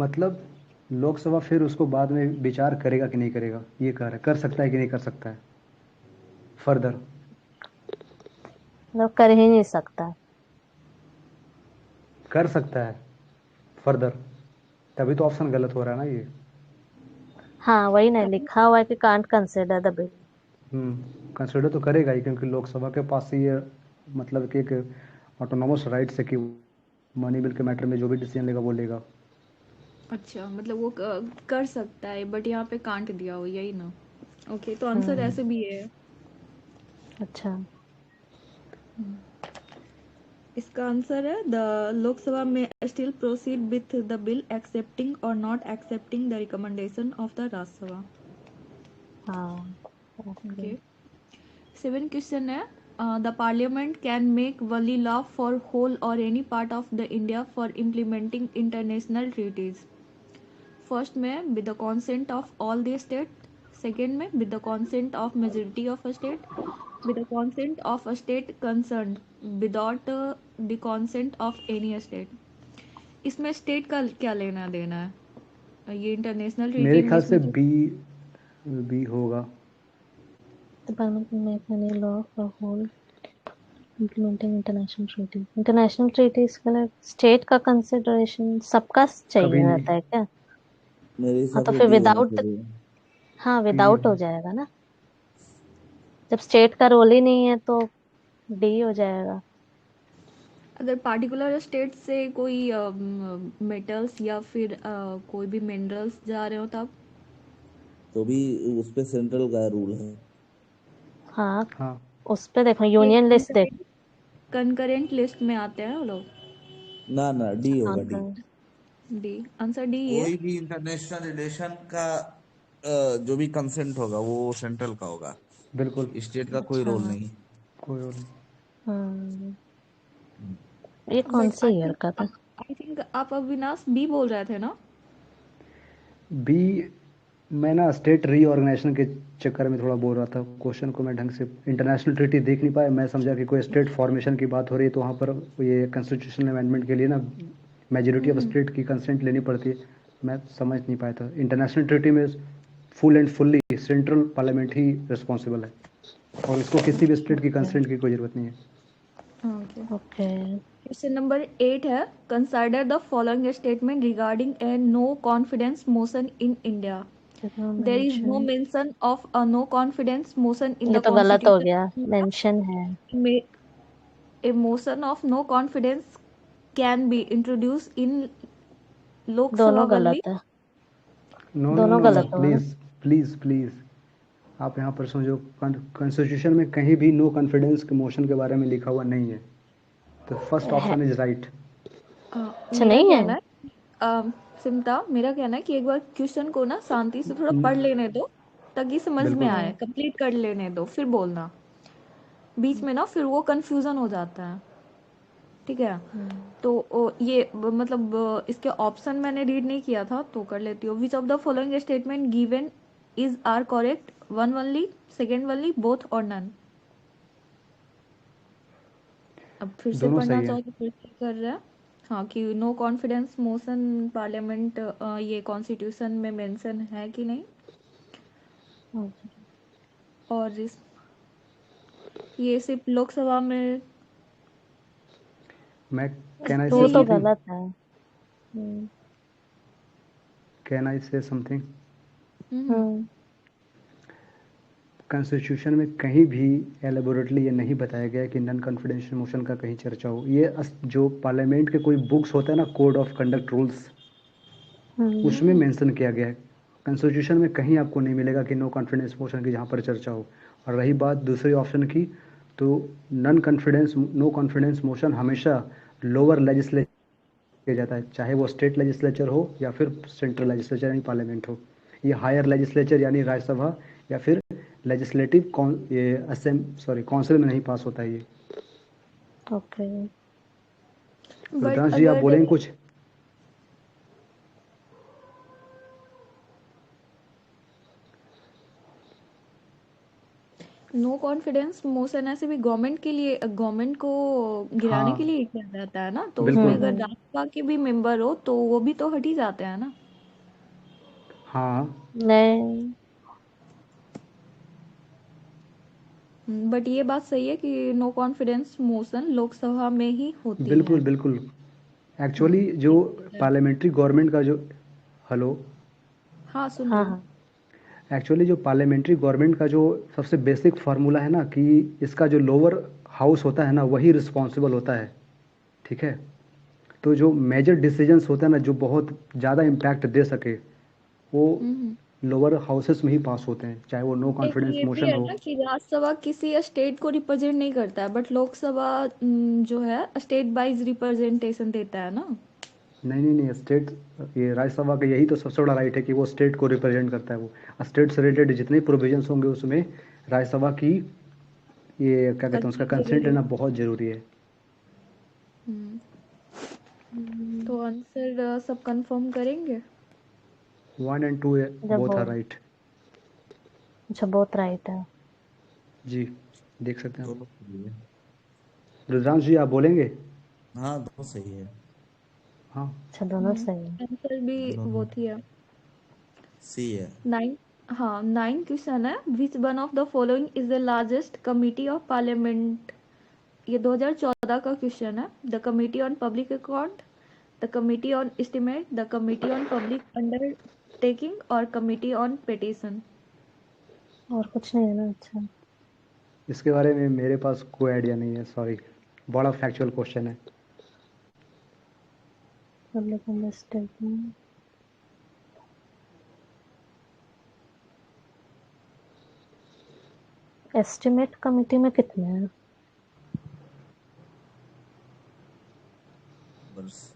मतलब लोकसभा फिर उसको बाद में विचार करेगा कि नहीं करेगा, ये कह रहा है कर सकता है कि नहीं कर सकता है फर्दर। मतलब कर ही नहीं सकता। कर सकता है फर्दर, तभी तो ऑप्शन गलत हो रहा है ना ये। हाँ, वही नहीं लिखा हुआ है कि can't consider the bill. Consider तो करेगा ही क्योंकि लोकसभा के पास ही ये मतलब कि एक ऑटोनोमस राइट्स है कि मनी बिल के मैटर में जो भी डिसीजन लेगा वो लेगा। अच्छा, मतलब वो कर सकता है, बट यहाँ पे कांट दिया हो, यही ना। ओके, तो आंसर हम्म। ऐसे भी है। अच्छा। इसका आंसर है, द लोकसभा में still proceed with the bill accepting और not accepting the recommendation of the Rajya Sabha. हाँ। ओके, 7 क्वेश्चन है, द पार्लियामेंट कैन मेक वली लॉ फॉर होल और any part of the India for implementing international treaties. First में with the consent of all the state, second में with the consent of majority of a state, with the consent of a state concerned, without the consent of any state. इसमें state का क्या लेना देना है, ये international treaty मेरे में ख्याल से इसमें जो। बी, बी होगा। The parliament can make any law for whole implementing international treaties के लिए स्टेट का कंसिडरेशन सबका चाहिए कभी नहीं। रहता है क्या? मेरे हाँ हिसाब तो से फिर डी होना विदाउट, चाहिए। हाँ डी विदाउट हो जाएगा ना, जब स्टेट का रोल ही नहीं है तो डी हो जाएगा। अगर पार्टिकुलर स्टेट से कोई मेटल्स या फिर कोई भी मिनरल्स जा रहे हो तब तो भी उस पे सेंट्रल का रूल है। हाँ हाँ उस पे देखो, ये यूनियन लिस्ट देख। कंकरेंट लिस्ट में आते हैं वो लोग। ना ना, डी हाँ होगा, डी। डी, आंसर डी है। कोई भी इंटरनेशनल रिलेशन का जो भी कंसेंट होगा वो सेंट्रल का होगा, बिल्कुल, स्टेट का कोई अच्छा। रोल नहीं। कोई और नहीं। हम्म, ये कौन बट से ईयर का था? आई थिंक आप अविनाश बी बोल रहे थे ना? बी, मैं ना स्टेट रीऑर्गेनाइजेशन के चक्कर में थोड़ा बोल रहा था, क्वेश्चन को मैं ढंग से इंटरनेशनल ट्रीटी देख नहीं पाया। मैं समझा कि कोई स्टेट फॉर्मेशन की बात हो रही है, तो वहाँ पर ये कॉन्स्टिट्यूशनल अमेंडमेंट के लिए ना मेजोरिटी ऑफ हम्म स्टेट की कंसेंट लेनी पड़ती है। मैं समझ नहीं पाया था। इंटरनेशनल ट्रीटी में full and fully central parliament he responsible है, और इसको किसी भी स्टेट की कंसेंट की कोई ज़रूरत नहीं है। ओके। ओके। क्वेश्चन नंबर 8 है, consider the following statement regarding a no confidence motion in India. There is no mention, mention of a no confidence motion in ये द तो गलत हो गया, कॉन्स्टिट्यूशन। मेंशन है। A motion of no confidence can be introduced in Lok Sabha दोनों only. गलत है, no no दोनों नो नो, गलत होगा ना। प्लीज़ प्लीज़ प्लीज़, आप यहाँ पर समझो, कॉन्स्टिट्यूशन में कहीं भी नो कॉन्फिडेंस के मोशन के बारे में लिखा हुआ नहीं है। तो फर्स्ट है, ऑप्शन इज राइट। अच्छा मेरा नहीं है। कहना है सिमता, मेरा कहना है कि एक बार क्वेश्चन को ना शांति से थोड़ा पढ़ लेने दो ताकि समझ में बिल्कुल। आए, कंप्लीट कर लेने दो फिर बोलना। बीच में ना फिर वो कंफ्यूजन हो जाता है, ठीक है? तो मतलब इसके ऑप्शन मैंने रीड नहीं किया था तो कर लेती हूँ। Which of the following statement given is are correct? One only, second only, both or none? अब फिर से दोनों पढ़ना सही है। चाहो तो फिर से कर रहा है। हाँ, कि नो कॉन्फिडेंस मोशन पार्लियामेंट ये कॉन्स्टिट्यूशन में मेंशन है कि नहीं, और ये सिर्फ लोकसभा में। मैं कैन आई तो से वो तो समथिंग, गलत है। हम्म, कैन आई से समथिंग, हम्म कॉन्स्टिट्यूशन में कहीं भी एलेबोरेटली ये नहीं बताया गया है कि नॉन कॉन्फिडेंशियल मोशन का कहीं चर्चा हो। ये जो पार्लियामेंट के कोई बुक्स होता है ना, कोड ऑफ कंडक्ट रूल्स, उसमें हम्म मेंशन किया गया है। कॉन्स्टिट्यूशन में कहीं आपको नहीं मिलेगा कि नो कॉन्फिडेंस मोशन की जहाँ पर चर्चा हो। और रही बात दूसरे ऑप्शन की, तो non confidence, no confidence motion हमेशा लोअर लेजिस्लेचर किया जाता है, चाहे वो स्टेट लेजिस्लेचर हो या फिर सेंट्रल लेजिस्लेचर यानी पार्लियामेंट हो। ये हायर लेजिस्लेचर यानी राज्यसभा या फिर लेजिस्लेटिव ये काउंसिल में नहीं पास होता है ये। ओके। बट रुद्रांश जी, आप अगर बोलेंगे कुछ? नो कॉन्फिडेंस मोशन ऐसे भी गवर्नमेंट के लिए, गवर्नमेंट को गिराने के हाँ, लिए किया जाता है ना, तो उसमें बिल्कुल। अगर राज्यसभा के भी मेंबर हो तो वो भी तो हट ही जाते हैं ना। हाँ, नहीं, बट ये बात सही है कि नो कॉन्फिडेंस मोशन लोकसभा में ही होती है। बिल्कुल बिल्कुल। एक्चुअली जो पार्लियामेंट्री गवर्नमेंट का जो, हेलो, हाँ, सुन हाँ रही हूँ। हाँ, एक्चुअली जो पार्लियामेंट्री गवर्नमेंट का जो सबसे बेसिक फार्मूला है ना, कि इसका जो लोअर हाउस होता है ना, वही रिस्पॉन्सिबल होता है। ठीक है? तो जो मेजर डिसीजंस होते हैं ना, जो बहुत ज़्यादा इम्पैक्ट दे सके, वो हम्म लोअर हाउसेस में ही पास होते हैं, चाहे वो नो एक कॉन्फिडेंस ये भी मोशन है हो। ना कि राज्यसभा किसी स्टेट को रिप्रेजेंट नहीं करता है, बट लोकसभा जो है स्टेट वाइज रिप्रेजेंटेशन देता है ना। नहीं नहीं नहीं, स्टेट, ये राज्यसभा का यही तो सबसे बड़ा राइट है कि वो स्टेट को रिप्रेजेंट करता है। वो स्टेट से रिलेटेड जितने प्रोविजंस होंगे उसमें राज्यसभा की, ये क्या कहते हैं, उसका अच्छी कंसेंट जरूरी। लेना बहुत ज़रूरी है। हम्म तो आंसर सब कंफर्म करेंगे। 1 और 2 जब बोथ वो, आर राइट। अच्छा बहुत राइट है। जी, देख सकते हैं आप। दोनों सही है। रुद्रांश जी, आप बोलेंगे? हाँ, दोनों सही है। हाँ। अच्छा दोनों सही है। आंसर भी वो दोनों थी है। सी है। 9, हाँ 9 क्वेश्चन है, which one of the following is the largest committee of parliament ये 2014 का क्वेश्चन है। The committee on public account, the committee on estimate, the committee on public undertaking और कमिटी ऑन पिटीशन। और कुछ नहीं है ना? अच्छा, इसके बारे में मेरे पास कोई आइडिया नहीं है, सॉरी। बड़ा फैक्चुअल क्वेश्चन है। Public understanding. एस्टिमेट कमिटी में कितने हैं? बस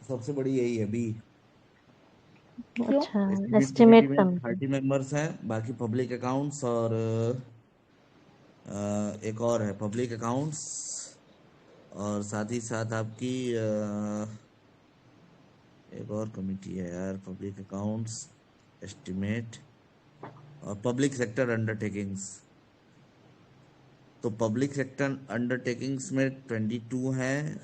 सबसे बड़ी यही है, बी। क्यों? अच्छा, एस्टिमेट कमेटी एस्टिमेट में कमिटी। 30 मेंबर्स हैं, बाकी पब्लिक अकाउंट्स और एक और है पब्लिक अकाउंट्स, और साथ ही साथ आपकी एक और कमेटी है यार, पब्लिक अकाउंट्स, एस्टिमेट और पब्लिक सेक्टर अंडरटेकिंग्स। तो पब्लिक सेक्टर अंडरटेकिंग्स में 22 है,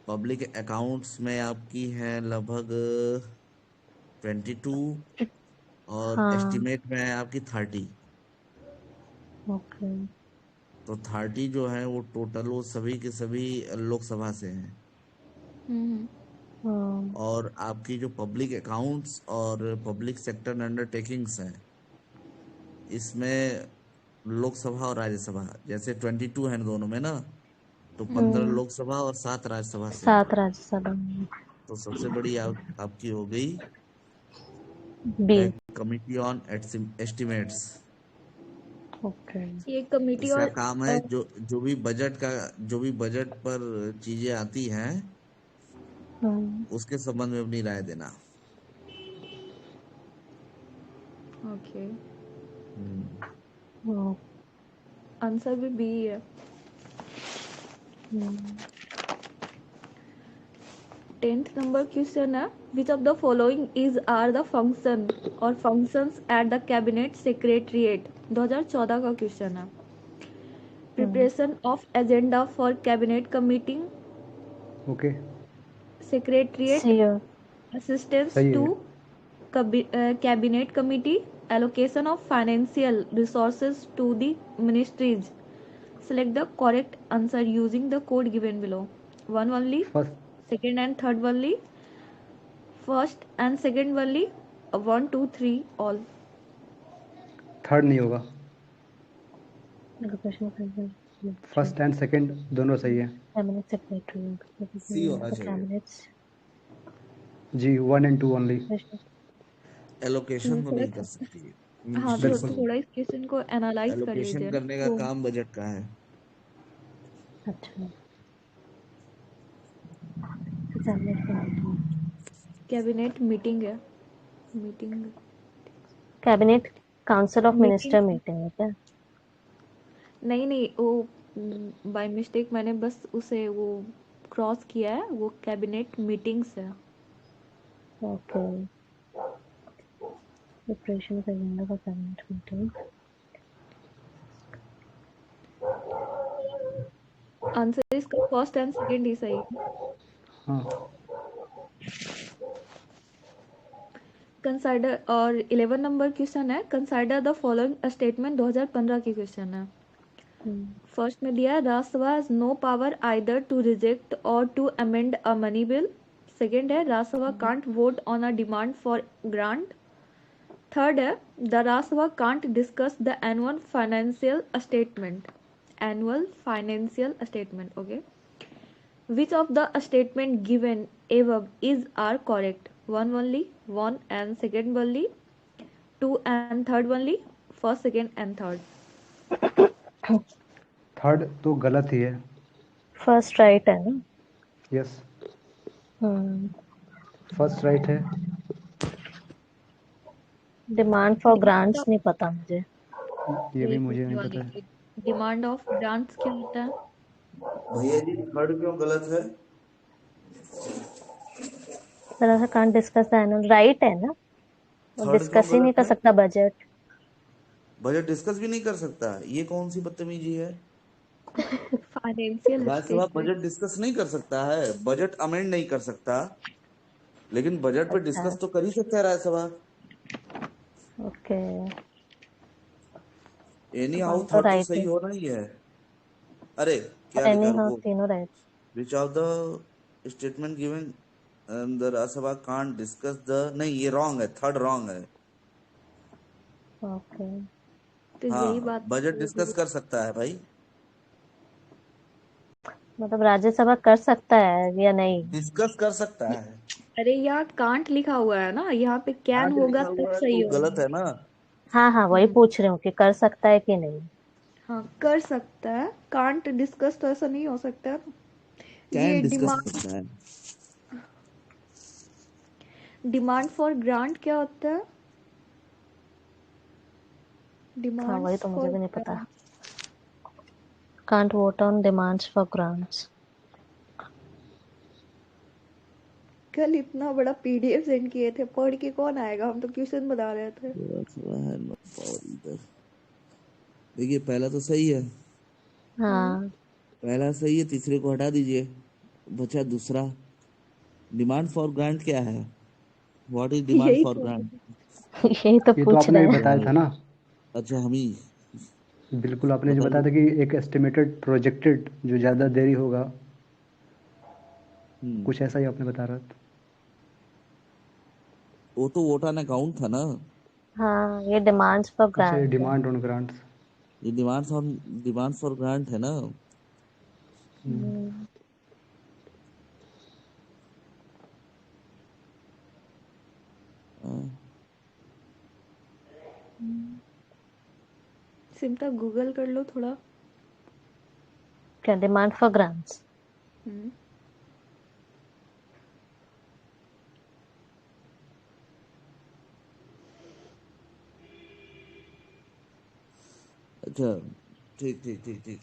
पब्लिक अकाउंट्स में आपकी है लगभग 22, और हाँ, एस्टिमेट में है आपकी 30। ओके। तो 30 जो है वो टोटल वो सभी के सभी लोकसभा से हैं। हम्म हाँ, और आपकी जो पब्लिक अकाउंट्स और पब्लिक सेक्टर अंडरटेकिंग्स हैं, इसमें लोकसभा और राज्यसभा जैसे 22 है दोनों में ना, तो 15 लोकसभा और 7 राज्यसभा से हैं। 7 राज्यसभा में। तो सबसे बड़ी आपकी हो गई B. Committee on estimates. Okay. ये कमिटी इसका और काम है जो भी बजट पर चीजें आती हैं हाँ, उसके संबंध में अपनी राय देना। ओके, हम्म, हाँ, आंसर भी बी है। हम्म, 10th नंबर क्वेश्चन है, which of the following is are the function और functions at the cabinet secretariat. 2014 का क्वेश्चन है। Preparation of agenda for cabinet meeting, okay, secretariat C है। असिस्टेंस सही टू है। cabinet committee, allocation of financial resources to the ministries. Select the correct answer using the code given below. One only, first second and third only, first and second only, 1, 2, 3 all. Third नहीं होगा, allocation first and second दोनों सही है। Cabinet secretary, C होना चाहिए। Cabinet जी, 1 and 2 only. Allocation तो नहीं कर थोड़ा सकती है, हाँ, तो बिल्कुल। थोड़ा इस क्वेश्चन को एनालाइज कर लीजिए एलोकेशन ना करने का तो। काम बजट का है। अच्छा, कैबिनेट कमेटी। कैबिनेट मीटिंग है, meeting cabinet council of meeting minister meeting है क्या? नहीं नहीं, वो बाय मिस्टेक मैंने बस उसे वो क्रॉस किया है, वो कैबिनेट मीटिंग्स है। Okay. Preparation of agenda for cabinet meeting. Answer इसका फर्स्ट एंड सेकंड ही सही है। हाँ, कंसाइडर और 11 नंबर क्वेश्चन है, कंसाइडर द फॉलोइंग स्टेटमेंट। 2015 की क्वेश्चन है। फर्स्ट में दिया है, Rajya Sabha has no power either to reject or to amend a money bill. Second है, Rajya Sabha can't vote on a demand for grant. Third है, the Rajya Sabha can't discuss the annual financial statement. Annual financial statement, okay. Which of the statement given above is are correct? One only, one and second only, two and third only, first, second and third. Third तो गलत ही है। First right है ना? Yes, हम्म। First right है। Demand for grants नहीं पता मुझे। ये भी यही मुझे पूछने नहीं वाली पता है। थी। डिमांड ऑफ ग्रांट्स क्या होता है? भैया जी थर्ड क्यों गलत है? तरह से can't discuss the annual, right है ना? वो थर्ड क्यों डिस्कस ही नहीं गलत कर है? सकता बजट। बजट डिस्कस भी नहीं कर सकता, ये कौन सी बदतमीजी है? Financial Rajya Sabha statement. Budget discuss नहीं कर सकता है, बजट अमेंड नहीं कर सकता, लेकिन बजट पे अच्छा, डिस्कस तो कर ही सकता है राज्यसभा। ओके। एनी तो हाउ वन तो थर्ड तो राइट सही है। होना ही है। अरे क्या लिखा एनी है हाउ वो, तीनों right. Which of the statement given the Rajya Sabha can't discuss the, नहीं ये रॉन्ग है, थर्ड रॉन्ग है। ओके, तो यही हाँ बात बजट होगी। डिस्कस कर सकता है भाई, मतलब राज्यसभा कर सकता है या नहीं? डिस्कस कर सकता है। अरे यहाँ कांट लिखा हुआ है ना, यहाँ पे कैन कांट होगा लिखा तब हुआ है सही तो गलत होगा। है ना। हाँ हाँ, वही हम्म, पूछ रही हूँ कि कर सकता है कि नहीं। हाँ कर सकता है, कांट डिस्कस तो ऐसा नहीं हो सकता है ना। कैन ये डिस्कस डिमांड, करता है। डिमांड फॉर ग्रांट क्या होता है? हाँ, वही डिमांड्स तो मुझे फॉर भी नहीं पता। Grant. Can't vote on demands for grants. कल इतना बड़ा पीडीएफ सेंड किए थे, पढ़ के कौन आएगा, हम तो क्वेश्चन बता रहे थे। राज्यसभा है नो पावर ईदर। देखिए पहला तो सही है, हम्म, हाँ, पहला सही है, तीसरे को हटा दीजिए, बचा दूसरा। डिमांड फॉर ग्रांट क्या है, व्हाट इज डिमांड यही फॉर तो। ग्रांट। यही तो ये तो पूछ आपने रहे भी हैं। बताया था ना। अच्छा हम ही बिल्कुल, आपने जो बताया बताइए। था कि एक एस्टिमेटेड प्रोजेक्टेड जो ज़्यादा देरी होगा, हम्म, कुछ ऐसा ही आपने बता रहा था। वो तो वोट ऑन अकाउंट था ना, हाँ, ये डिमांड्स फॉर अच्छा, ये ग्रांट है। Demand on grants. ये डिमांड फॉर ग्रांट है ना। हम्म, हाँ, सिम्पल गूगल कर लो थोड़ा। क्या डिमांड फॉर ग्रांट्स? हम्म, अच्छा ठीक ठीक ठीक ठीक।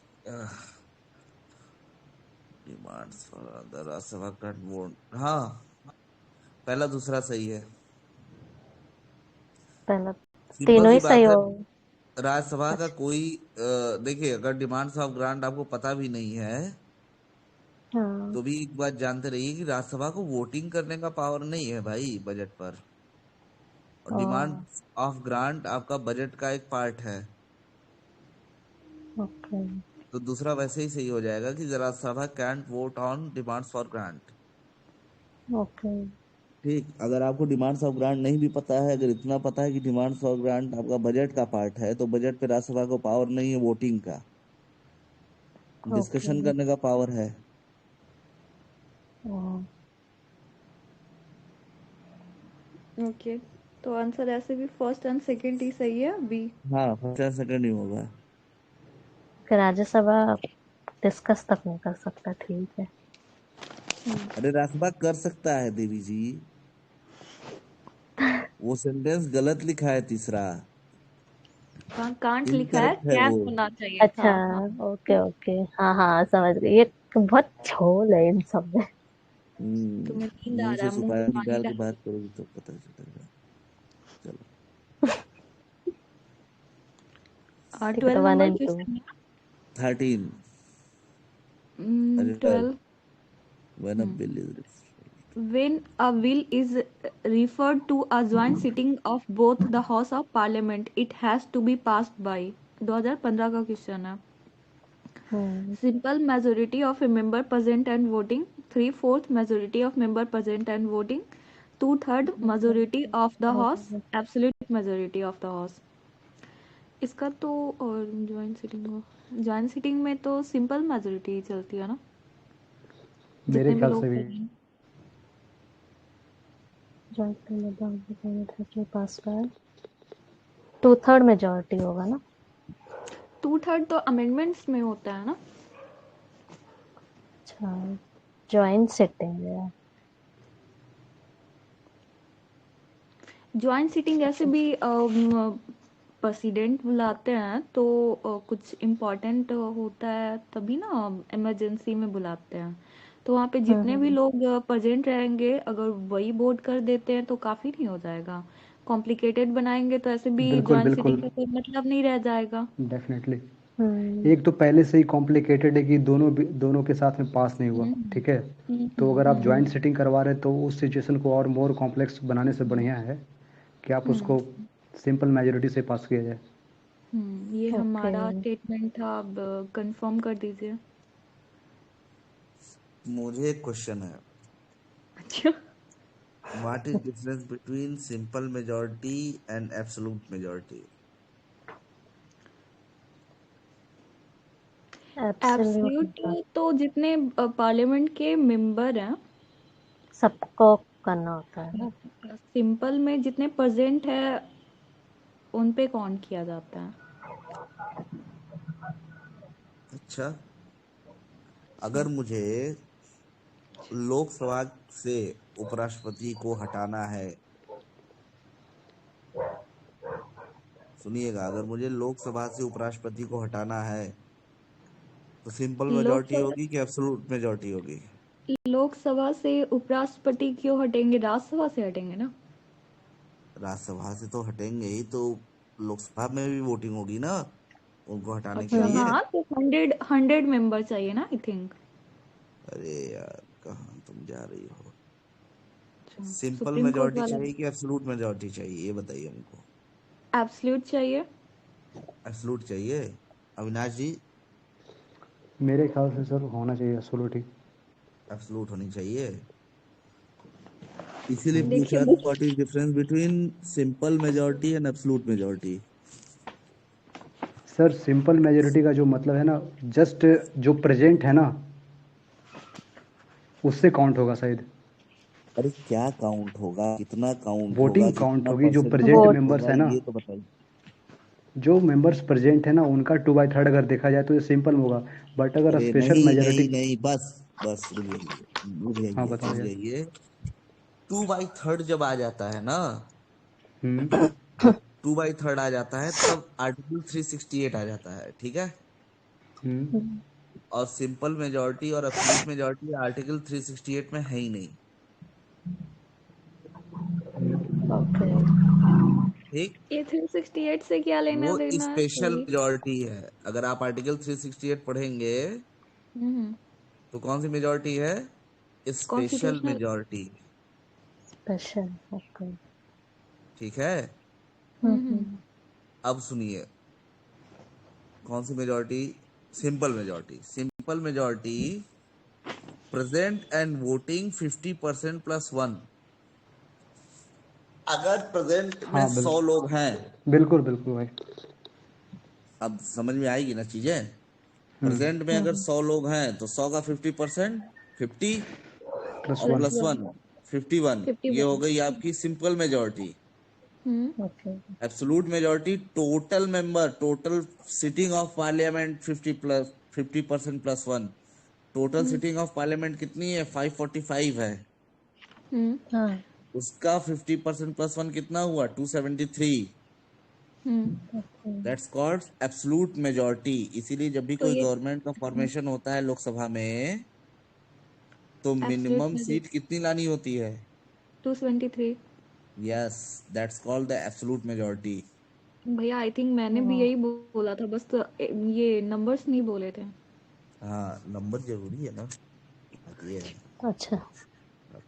Demands for the Rajya Sabha grant vote, हाँ पहला दूसरा सही है। पहला, सिंपल तीनों सी ही सही बात है, हो। राज्यसभा का अच्छा। कोई देखिए अगर डिमांड्स ऑफ ग्रांट आपको पता भी नहीं है हाँ। तो भी एक बात जानते रहिए कि राज्यसभा को वोटिंग करने का पावर नहीं है भाई बजट पर, और ओ, डिमांड ऑफ ग्रांट आपका बजट का एक पार्ट है। ओके। तो दूसरा वैसे ही सही हो जाएगा कि Rajya Sabha can't vote on demands for grant. Okay. ठीक, अगर आपको डिमांड्स ऑफ ग्रांट नहीं भी पता है, अगर इतना पता है कि डिमांड्स ऑफ ग्रांट आपका बजट का पार्ट है, तो बजट पे राज्यसभा को पावर नहीं है वोटिंग का, ओके। डिस्कशन करने का पावर है। ओ, ओके, तो आंसर ऐसे भी फर्स्ट एंड सेकंड ही सही है, बी। हाँ फर्स्ट एंड सेकंड ही होगा। कि राज्यसभा डिस्कस तक नहीं कर सकता, ठीक है। अरे राज्यसभा कर सकता है देवी जी, वो सेंटेंस गलत लिखा है तीसरा, हाँ कांट लिखा है, इनकरेक्ट है कैन वो। होना चाहिए था। अच्छा, हाँ ओके ओके, हाँ हाँ, समझ गई। ये बहुत झोल है इन सब में। तुम्हें नींद आ मुंह रहा से है, मुंह में सुपारी पानी निकाल के डालो। बात करोगी तो पता चलेगा। चलो। ठीक है, तो 12 one number and two. Question 13, है। अरे 12। when a bill is When a bill is referred to a joint sitting of both the House of Parliament, it has to be passed by 2015 का क्वेश्चन है। हम्म। Simple majority of a member present and voting, 3/4 majority of member present and voting, 2/3 majority of the House, absolute majority of the House। इसका तो और joint sitting में तो simple majority चलती है ना, मेरे जितने भी ख्याल लोग से भी। करें। पास बाय 2/3 मेजोरिटी होगा ना। 2/3 तो अमेंडमेंट्स में होता है ना। अच्छा, ज्वाइंट सिटिंग है। ज्वाइंट सीटिंग ऐसे भी प्रेसिडेंट बुलाते हैं तो कुछ इम्पोर्टेंट होता है तभी ना, इमरजेंसी में बुलाते हैं। तो वहाँ पे जितने भी हम्म। लोग प्रेजेंट रहेंगे, अगर वही वोट कर देते हैं तो काफ़ी नहीं हो जाएगा। कॉम्प्लिकेटेड बनाएंगे तो ऐसे भी बिल्कुल ज्वाइंट सीटिंग बिल्कुल, का कोई मतलब नहीं रह जाएगा। डेफिनेटली। हम्म। एक तो पहले से ही कॉम्प्लिकेटेड है कि दोनों के साथ में पास नहीं हुआ, हम्म ठीक है। हम्म तो अगर आप हम्म ज्वाइंट सिटिंग करवा रहे हैं तो उस सिचुएशन को और मोर कॉम्प्लेक्स बनाने से बढ़िया है कि आप हम्म उसको सिंपल मेजोरिटी से पास किया जाए। ये हमारा ओके स्टेटमेंट था, अब कंफर्म कर दीजिए। मुझे एक क्वेश्चन है, अच्छा, what is difference between simple majority and absolute majority? Absolute absolute तो जितने पार्लियामेंट के मेंबर हैं, सबको करना होता है ना। सिंपल में जितने प्रेजेंट है उन पे काउंट किया जाता है। अच्छा, अगर मुझे लोकसभा से उपराष्ट्रपति को हटाना है, सुनिएगा, अगर मुझे लोकसभा से उपराष्ट्रपति को हटाना है तो सिंपल मेजोरिटी लोकसभा होगी कि एब्सोल्यूट मेजोरिटी होगी? लोकसभा से उपराष्ट्रपति क्यों हटेंगे, राज्यसभा से हटेंगे ना। राज्यसभा से तो हटेंगे ही, तो लोकसभा में भी वोटिंग होगी ना उनको हटाने के अच्छा, लिए। हाँ, तो 100 मेंबर चाहिए ना, आई थिंक। अरे यार, कहाँ तुम जा रही हो? अच्छा, सिंपल सुप्रीम कोर्ट मेजोरिटी वाला चाहिए कि एब्सोल्यूट मेजोरिटी चाहिए, ये बताइए हमको। एब्सोल्यूट चाहिए। एब्सोल्यूट चाहिए। अविनाश जी, मेरे ख्याल से सर होना चाहिए एब्सोल्यूट ही। एब्सोल्यूट होनी चाहिए। इसीलिए पूछ देखिए रहा था what is difference between simple majority and absolute majority. Sir simple majority का जो मतलब है ना, जस्ट जो प्रेजेंट है ना उससे काउंट होगा शायद। अरे क्या काउंट होगा, कितना काउंट होगा, वोटिंग काउंट कितना होगी, जो प्रेजेंट वोट परसेंटेज मेंबर्स होगा, है ना, ये तो बताइए। जो मेंबर्स प्रेजेंट है ना उनका 2/3 अगर देखा जाए तो ये सिंपल होगा। बट अगर अरे स्पेशल नहीं नहीं मेजोरिटी। नहीं, बस बस रुक जाइए, रुक हाँ जाइए, बताओ रुक यार। जाइए। 2/3 जब आ जाता है ना, हम्म। जब 2/3 आ जाता है तब आर्टिकल 368 आ जाता है, ठीक है। हम्म। और सिंपल मेजोरिटी और एब्सोल्यूट मेजोरिटी आर्टिकल 368 में है ही नहीं। ओके ठीक। ये 368 से क्या लेना वो देना है स्पेशल ये। मेजोरिटी है। अगर आप आर्टिकल 368 पढ़ेंगे हम्म तो कौन सी मेजोरिटी है? Special constitutional. Majority. Special okay ठीक है। हम्म अब सुनिए, कौन सी majority? Simple majority. Simple majority, present and voting 50% plus one. अगर प्रेजेंट में हाँ 100 लोग हैं, बिल्कुल बिल्कुल भाई। अब समझ में आएगी ना चीजें। हम्म। प्रेजेंट में अगर 100 लोग हैं तो 100 का 50%, 50 प्लस और वन। Plus one, 51। ये हो 51। गई आपकी simple majority. Hmm okay absolute majority, total member, total sitting of parliament 50% plus one. Total hmm sitting of parliament कितनी है? 545 है। हम्म हाँ उसका 50% प्लस वन कितना हुआ? 273। Okay that's called absolute majority. इसीलिए जब भी तो कोई ये गवर्नमेंट का फॉर्मेशन होता है लोकसभा में, तो एब्सोल्यूट मिनिमम मेजोरिटी सीट कितनी लानी होती है? 273। Yes, that's called the absolute majority. भैया आई थिंक मैंने भी यही बोला था, बस तो ये नंबर्स नहीं बोले थे। हाँ, नंबर जरूरी है ना, बात ये है। अच्छा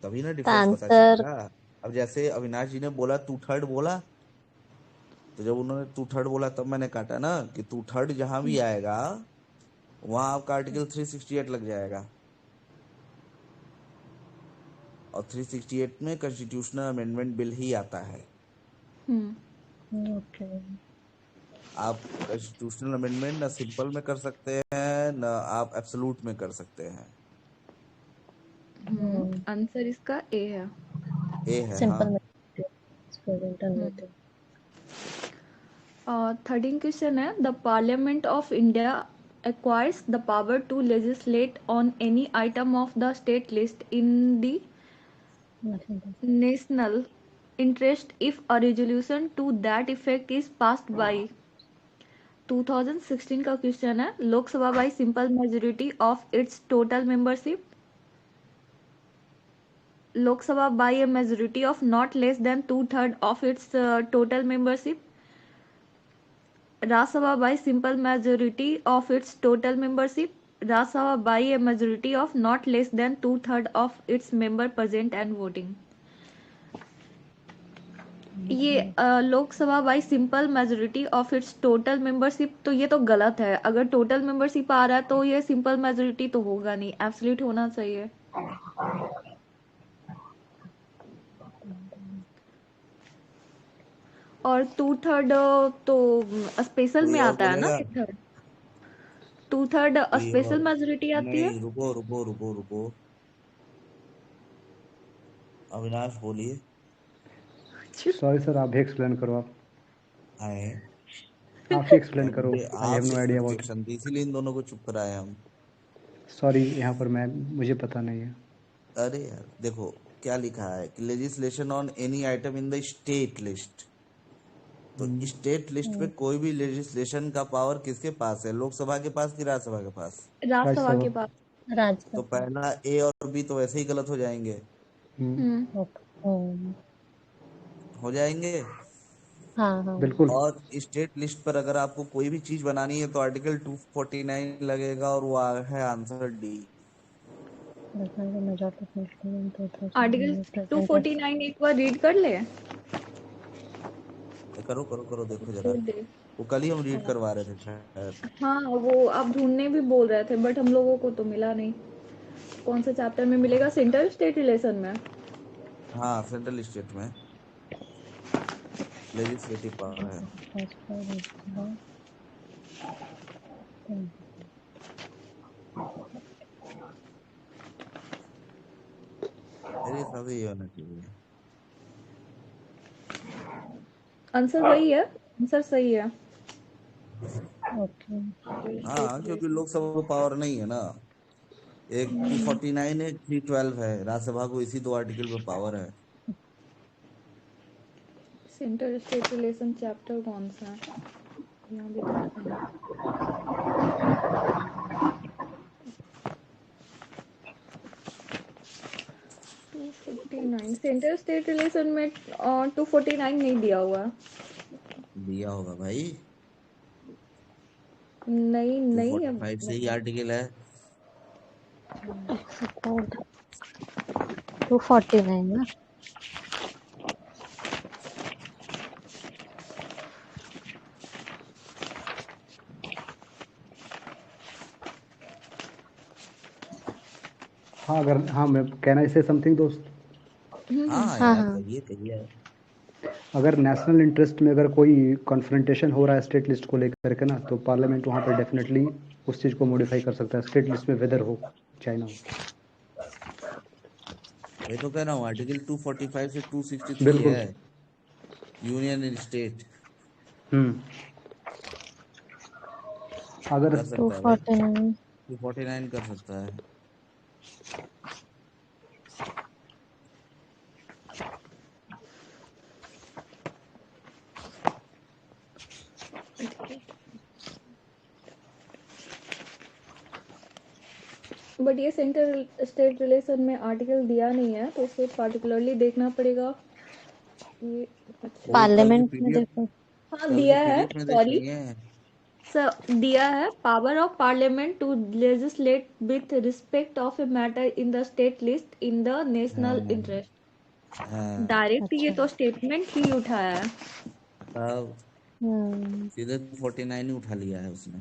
तभी ना तो डिफरेंस पता आंसर चलेगा। अब जैसे अविनाश जी ने बोला 2/3 बोला, तो जब उन्होंने 2/3 बोला तब मैंने काटा ना कि 2/3 जहां भी आएगा वहां आपका आर्टिकल 368 लग जाएगा। और 368 में कॉन्स्टिट्यूशनल अमेंडमेंट बिल ही आता है। ओके आप कॉन्स्टिट्यूशनल अमेंडमेंट ना सिंपल में कर सकते हैं, ना आप एब्सोल्यूट में कर सकते हैं। आंसर इसका ए है। ए है, हाँ। Simple present and voting 13 question है, the Parliament of India acquires the power to legislate on any item of the state list in the national interest if a resolution to that effect is passed by 2016 का question है, Lok Sabha by simple majority of its total membership, Lok Sabha by a majority of not less than 2/3 of its total membership, Rajya Sabha by simple majority of its total membership, Rajya Sabha by a majority of not less than 2/3 of its member present and voting. ये Lok Sabha bye simple majority of its total membership, तो ये तो गलत है। अगर total membership आ रहा है तो ये सिंपल मेजोरिटी तो होगा नहीं, एब्सोल्यूट होना चाहिए। और 2/3 तो स्पेशल कोई में और आता है ना, बोलेगा? 1/3। 2/3 कोई स्पेशल और? मेजोरिटी आती है। नहीं, रुको रुको रुको रुको, अविनाश बोलिए। सॉरी सर, आप भी एक्सप्लेन करो। आए आप ही एक्सप्लेन अब करो। ये आई हैव नो आपसे आइडिया अबाउट इट। क्वेश्चन थी, इसीलिए इन दोनों को चुप कराए हम। सॉरी, यहाँ पर मुझे पता नहीं है। अरे यार देखो क्या लिखा है कि legislation on any item in the state list. तो स्टेट लिस्ट पे कोई भी लेजिस्लेशन का पावर किसके पास है? लोकसभा के पास कि राज्यसभा के पास? राज्यसभा के राज्यसभा। पास। तो राज्यसभा। पहला ए और बी तो वैसे ही गलत हो जाएंगे, हम्म। ओके। हो जाएंगे। हाँ हाँ। बिल्कुल। और स्टेट लिस्ट पर अगर आपको कोई भी चीज बनानी है तो आर्टिकल 249 लगेगा, और वो है आंसर डी। आर्टिकल 249 एक बार रीड कर ले। करो करो करो, देखो जरा। फिर दे। वो कल ही हम रीड करवा रहे थे शायद। हाँ, वो आप ढूंढने भी बोल रहे थे बट हम लोगों को तो मिला नहीं। कौन से चैप्टर में मिलेगा? सेंट्रल स्टेट रिलेशन में। हाँ, सेंट्रल स्टेट में लेजिस्लेटिव पावर है। मेरे हिसाब से ये होना चाहिए। आंसर सही है, आंसर सही है। ओके। हाँ, क्योंकि लोकसभा को पावर नहीं है ना। एक 249 है, 312 है, राज्यसभा को इसी दो आर्टिकल पे पावर है। सेंट्रल स्टेट रिलेशन चैप्टर कौन सा है? यहाँ भी तो लिखा है 249। सेंट्रल स्टेट रिलेशन में 249 नहीं दिया हुआ है। दिया होगा भाई, नहीं नहीं है। 245 से ही आर्टिकल है। 249 ना। हाँ, अगर मैं कैन आई से समथिंग दोस्त? हाँ हाँ यार, हाँ। कहिए कहिए। अगर नेशनल इंटरेस्ट में अगर कोई कॉन्फ्रंटेशन हो रहा है स्टेट लिस्ट को लेकर के ना, तो पार्लियामेंट वहाँ पर डेफिनेटली उस चीज़ को मॉडिफाई कर सकता है, स्टेट लिस्ट में वेदर हो चाहे ना हो। वही तो कह रहा हूँ, आर्टिकल 245 से 263 बिल्कुल। है, यूनियन एंड स्टेट। हम्म। अगर कर सकता है भाई, 249। 249 कर सकता है। बट ये सेंट्रल स्टेट रिलेशन में आर्टिकल दिया नहीं है तो उसे पार्टिकुलरली देखना पड़ेगा। ये अच्छा। वो कल के पार्लियामेंट में पीडीएफ, देखो। हाँ कल के दिया है, पीडीएफ में देख सॉरी लेंगे। सर, दिया है power of parliament to legislate with respect of a matter in the state list in the national हाँ इंटरेस्ट। हाँ, डायरेक्ट ये अच्छा। तो स्टेटमेंट ही उठाया है। तब हम्म। सीधे 249 ही उठा लिया है उसने।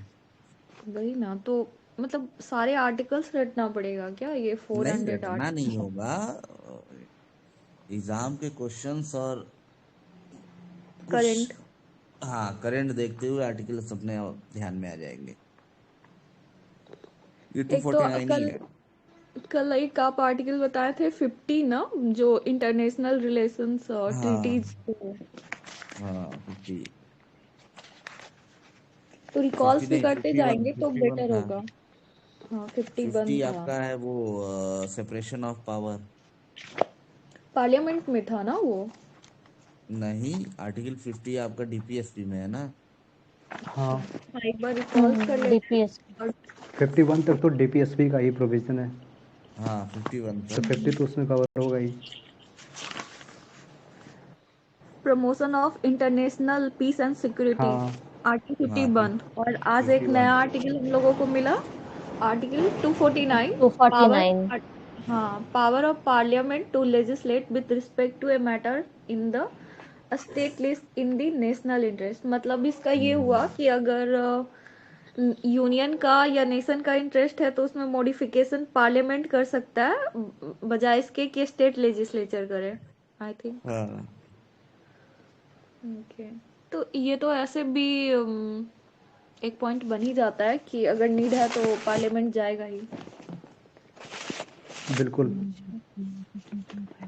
वही ना, तो मतलब सारे आर्टिकल्स रटना पड़ेगा क्या? ये नहीं 400 रटना नहीं आर्टिकल। होगा, एग्जाम के क्वेश्चंस और कुछ, करेंट। हाँ, करंट देखते हुए आर्टिकल अपने ध्यान में आ जाएंगे। ये एक तो 249 ही कल है। कल एक आप आर्टिकल बताए थे 50 ना, जो इंटरनेशनल रिलेशंस हाँ ट्रीटीज को। हाँ, 50। तो 50 रिकॉल्स भी नहीं, करते 51, जाएंगे तो 51 बेटर था। होगा। हाँ 51 50 था। आपका है वो सेपरेशन ऑफ पावर। पार्लियामेंट में था ना वो। नहीं, आर्टिकल 50 आपका डीपीएसपी में है ना। हाँ, हाँ, एक बार रिकॉल्स कर लेते डीपीएस। हैं। 51 तक तो डीपीएसपी का ही प्रोविजन है, हाँ, 51 तो तक। 50 तो उसमें कवर होगा ही। Promotion of international peace and security, हाँ आर्टिकल हाँ, 51। और आज एक 51। नया आर्टिकल हम लोगों को मिला, आर्टिकल 249। पावर 249। हाँ, power of parliament to legislate with respect to a matter in the state list in the national interest, मतलब इसका ये हुआ कि अगर यूनियन का या नेशन का इंटरेस्ट है तो उसमें मॉडिफिकेशन पार्लियामेंट कर सकता है, बजाय इसके कि स्टेट लेजिस्लेचर करे, आई थिंक। हाँ ओके, तो ये तो ऐसे भी एक पॉइंट बन ही जाता है कि अगर नीड है तो पार्लियामेंट जाएगा ही। बिल्कुल।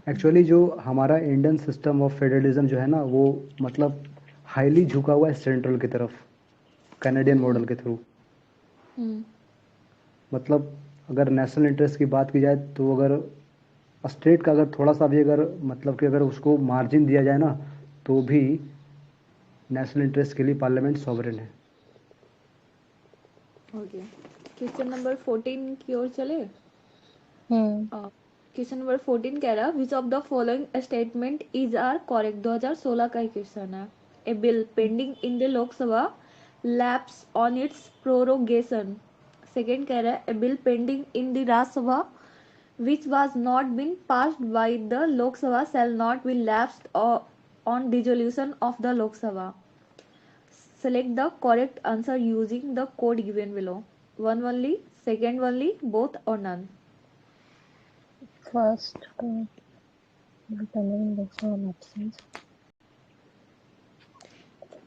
एक्चुअली जो हमारा इंडियन सिस्टम ऑफ फेडरलिज्म जो है ना, वो मतलब हाईली झुका हुआ है सेंट्रल की तरफ, कैनेडियन मॉडल के थ्रू। हम्म मतलब अगर नेशनल इंटरेस्ट की बात की जाए तो अगर स्टेट का अगर थोड़ा सा भी अगर मतलब कि अगर उसको मार्जिन दिया जाए ना, तो भी नेशनल इंटरेस्ट के लिए पार्लियामेंट सॉवरेन है। ओके, क्वेश्चन नंबर 14 की ओर चले। हम्म क्वेश्चन नंबर 14 कह रहा, which of the following statement is are correct. 2016 का ही क्वेश्चन है। A bill pending in the Lok Sabha lapse on its prorogation. Second कह रहा है, a bill pending in the Rajya Sabha which was not been passed by the Lok Sabha shall not be lapsed on dissolution of the Lok Sabha. Select the correct answer using the code given below. One only, second only, both or none. First options.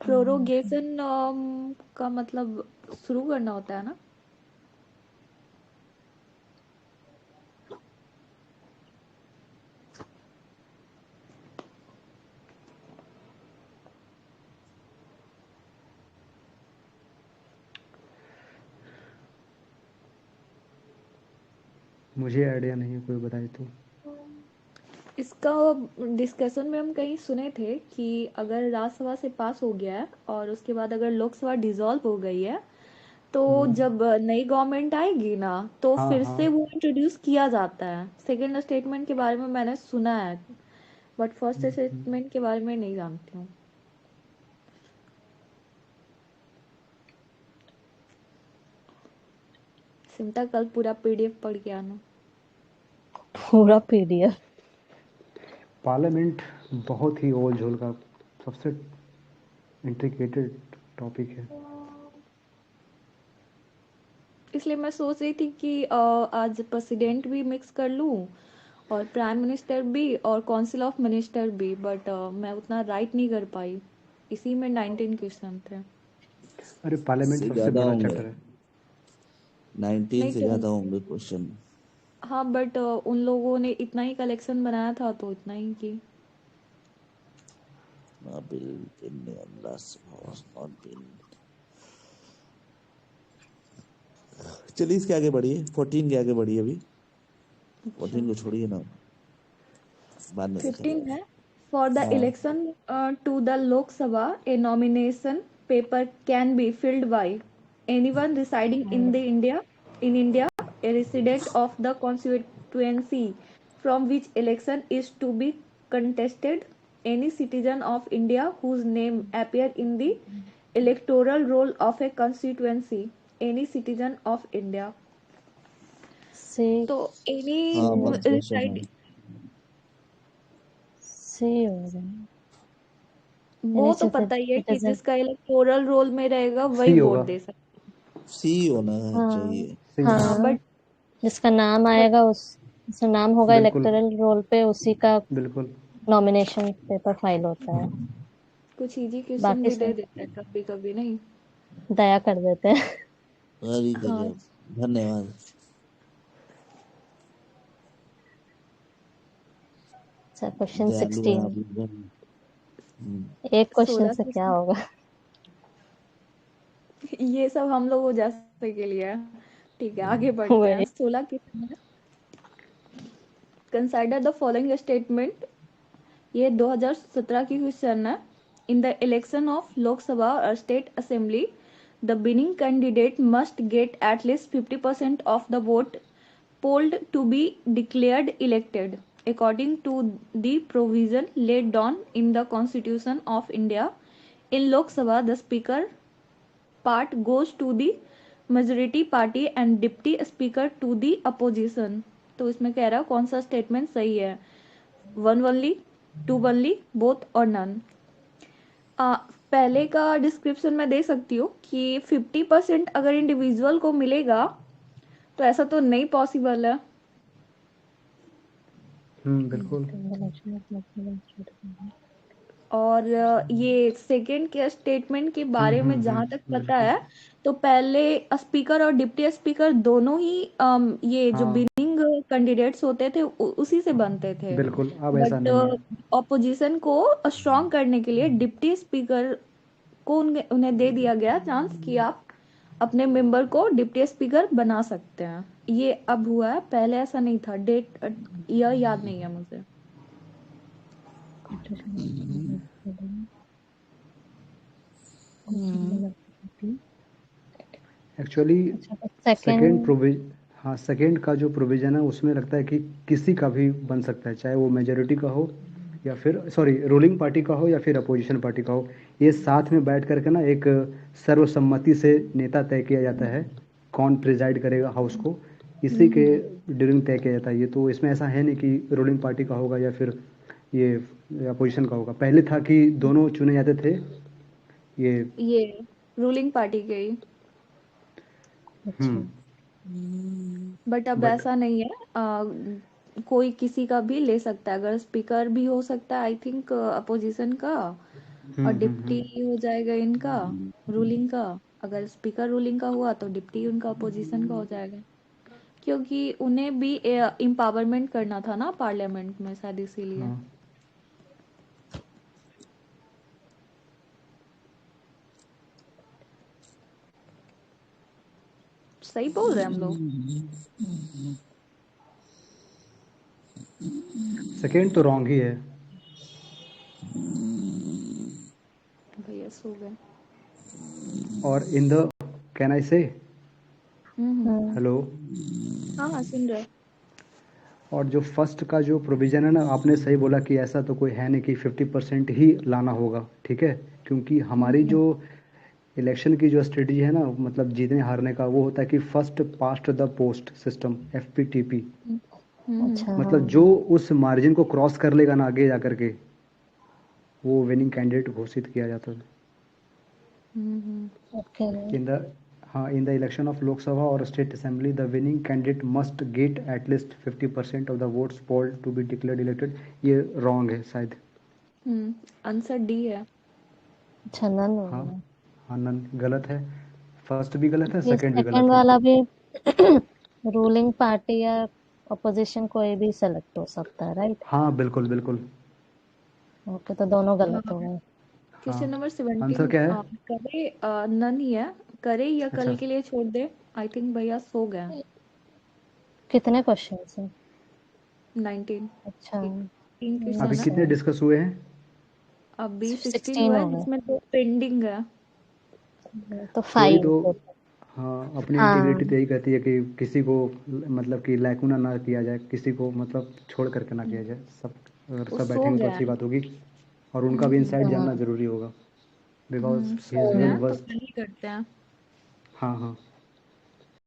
Prorogation का मतलब शुरू करना होता है ना। मुझे idea नहीं है, कोई बताए तो। इसका डिस्कशन में हम कहीं सुने थे कि अगर राज्यसभा से पास हो गया है और उसके बाद अगर लोकसभा डिसॉल्व हो गई है तो जब नई गवर्नमेंट आएगी ना तो हाँ फिर हाँ से वो इंट्रोड्यूस किया जाता है। सेकेंड स्टेटमेंट के बारे में मैंने सुना है, बट फर्स्ट स्टेटमेंट के बारे में नहीं जानती हूँ। सिमटा कल पूरा पीडीएफ पढ़ के आना। पूरा पीडीएफ। पार्लियामेंट बहुत ही ओल झोल का सबसे इंट्रिकेटेड टॉपिक है। इसलिए मैं सोच रही थी कि आज प्रेसिडेंट भी मिक्स कर लूँ और प्राइम मिनिस्टर भी और काउंसिल ऑफ मिनिस्टर भी, बट मैं उतना राइट नहीं कर पाई। इसी में 19 क्वेश्चन थे। अरे पार्लियामेंट से सबसे ज्यादा बड़ा होंगे, चैप्टर है। 19 नहीं से तो ज्यादा होंगे क्वेश्चन। हाँ, बट उन लोगों ने इतना ही कलेक्शन बनाया था तो इतना ही की। Bill Indian last was not been। चलिए इसके आगे बढ़िए, 14 के आगे बढ़िए। अभी 14 को छोड़िए ना, बाद में देखेंगे। 15 है, फॉर द हाँ election to the Lok Sabha a nomination paper can be filed by anyone residing in India a resident of the constituency from which election is to be contested, any citizen of India whose name appear in the electoral roll of a constituency, any citizen of India। सी तो any हाँ one question है। residing, सी होगा। वो any तो पता ही है कि citizen. जिसका इलेक्टोरल रोल में रहेगा वही सी वोट होगा, दे सकता सी होना हाँ चाहिए। सी। है। हाँ, हाँ, बट जिसका नाम आएगा उसका नाम होगा बिल्कुल इलेक्टोरल रोल पे, उसी का बिल्कुल। नॉमिनेशन पेपर फाइल होता है। कुछ इजी क्वेश्चन बाकी भी दे सब देते हैं कभी कभी, नहीं। दया कर देते हैं। वेरी हाँ, गजब, धन्यवाद। अच्छा, क्वेश्चन दयालु हैं 16। आप लोग। एक क्वेश्चन 16 से क्या क्वेश्चन। होगा। ये सब हम लोगों जैसे के लिए है। ठीक है, आगे बढ़ते हैं। वही। 16 क्वेश्चन है। Consider the following statement. ये 2017 की क्वेश्चन है। इन द इलेक्शन ऑफ लोक सभा और state assembly the winning candidate must gate at least 50% of the vote polled to be declared elected according to the provision laid down in the Constitution of India. In Lok Sabha, the speaker part goes to the majority party and deputy speaker to the opposition। तो इसमें कह रहा है कौन सा statement सही है। One only, two only, both or none. पहले का डिस्क्रिप्शन मैं दे सकती हूँ कि 50% अगर इंडिविजुअल को मिलेगा तो ऐसा तो नहीं पॉसिबल है। बिल्कुल। और ये सेकंड के स्टेटमेंट के बारे में जहाँ तक पता बिल्कुल। है तो पहले स्पीकर और डिप्टी स्पीकर दोनों ही ये जो हाँ विनिंग कैंडिडेट्स होते थे उसी से बनते थे। बिल्कुल, अब ऐसा बट नहीं है। ऑपोजिशन को स्ट्रॉन्ग करने के लिए डिप्टी स्पीकर को उन्हें दे दिया गया चांस कि आप अपने मेंबर को डिप्टी स्पीकर बना सकते हैं। ये अब हुआ है, पहले ऐसा नहीं था। डेट ईयर याद नहीं है मुझे। एक्चुअली अच्छा तो सेकंड सेकंड हाँ, सेकंड का जो प्रोविज़न है उसमें लगता है कि किसी का भी बन सकता है, चाहे वो मेजॉरिटी का हो या फिर सॉरी रूलिंग पार्टी का हो या फिर अपोजिशन पार्टी का हो। ये साथ में बैठ करके ना एक सर्वसम्मति से नेता तय किया जाता है, कौन प्रिजाइड करेगा हाउस को, इसी के ड्यूरिंग तय किया जाता है। ये तो इसमें ऐसा है नहीं कि रूलिंग पार्टी का होगा या फिर ये अपोजिशन का होगा। पहले था कि दोनों चुने जाते थे। ये रूलिंग पार्टी के ही। अच्छा बट अब बट ऐसा नहीं है। कोई किसी का भी ले सकता है। अगर स्पीकर भी हो सकता है आई थिंक अपोजिशन का, और डिप्टी हो जाएगा इनका रूलिंग का। अगर स्पीकर रूलिंग का हुआ तो डिप्टी उनका अपोजिशन का हो जाएगा, क्योंकि उन्हें भी एम्पावरमेंट करना था ना पार्लियामेंट में, शायद इसीलिए। हाँ सही बोल रहे हैं हम लोग। सेकंड तो रॉन्ग ही है। भैया सो गए। और इन द कैन आई से हम्म। हेलो। हाँ हाँ, सुन रहे। और जो फर्स्ट का जो प्रोविज़न है ना, आपने सही बोला कि ऐसा तो कोई है नहीं कि 50% ही लाना होगा, ठीक है। क्योंकि हमारी जो इलेक्शन की जो स्ट्रेटजी है ना, मतलब जीतने हारने का, वो होता है कि first past the post system, FPTP। अच्छा मतलब जो उस मार्जिन को क्रॉस कर लेगा ना आगे जा करके, वो विनिंग कैंडिडेट घोषित किया जाता है। ओके इन द हाँ, in the election of Lok Sabha or state assembly the winning candidate must get at least 50% of the votes poll to be declared elected. ये रॉन्ग है शायद। आंसर डी है। अच्छा नन हाँ होगा। हाँ, नन गलत है। फर्स्ट भी गलत है, ये सेकंड भी सेकंड गलत है। वाला भी रूलिंग पार्टी या अपोजिशन कोई भी सेलेक्ट हो सकता है, राइट? हाँ बिल्कुल बिल्कुल। ओके तो दोनों गलत हो गए। हाँ, क्वेश्चन नंबर आंसर 17 क्या है? करे नन ही है। करे या अच्छा, कल के लिए छोड़ दे। आई थिंक भैया सो गए। कितने क्वेश्चंस हैं? 19। अच्छा तीन अभी क्वेश्चन है। कितने डिस्कस हुए हैं? अभी 16 16 हुआ हो है, गए। जिसमें 2 पेंडिंग है। तो वही 5 तो। टोटल। हाँ, अपनी हाँ इंटीग्रिटी तो यही कहती है कि किसी को मतलब कि लैकुना ना किया जाए, किसी को मतलब छोड़ करके ना किया जाए। सब अगर वो सब सो बैठेंगे तो गया अच्छी है। बात होगी। और उनका भी इंसाइट जानना हाँ ज़रूरी होगा, बिकॉज ही सो इज़ गया वेल है तो वर्स्ट। कल ही करते हैं। हाँ हाँ।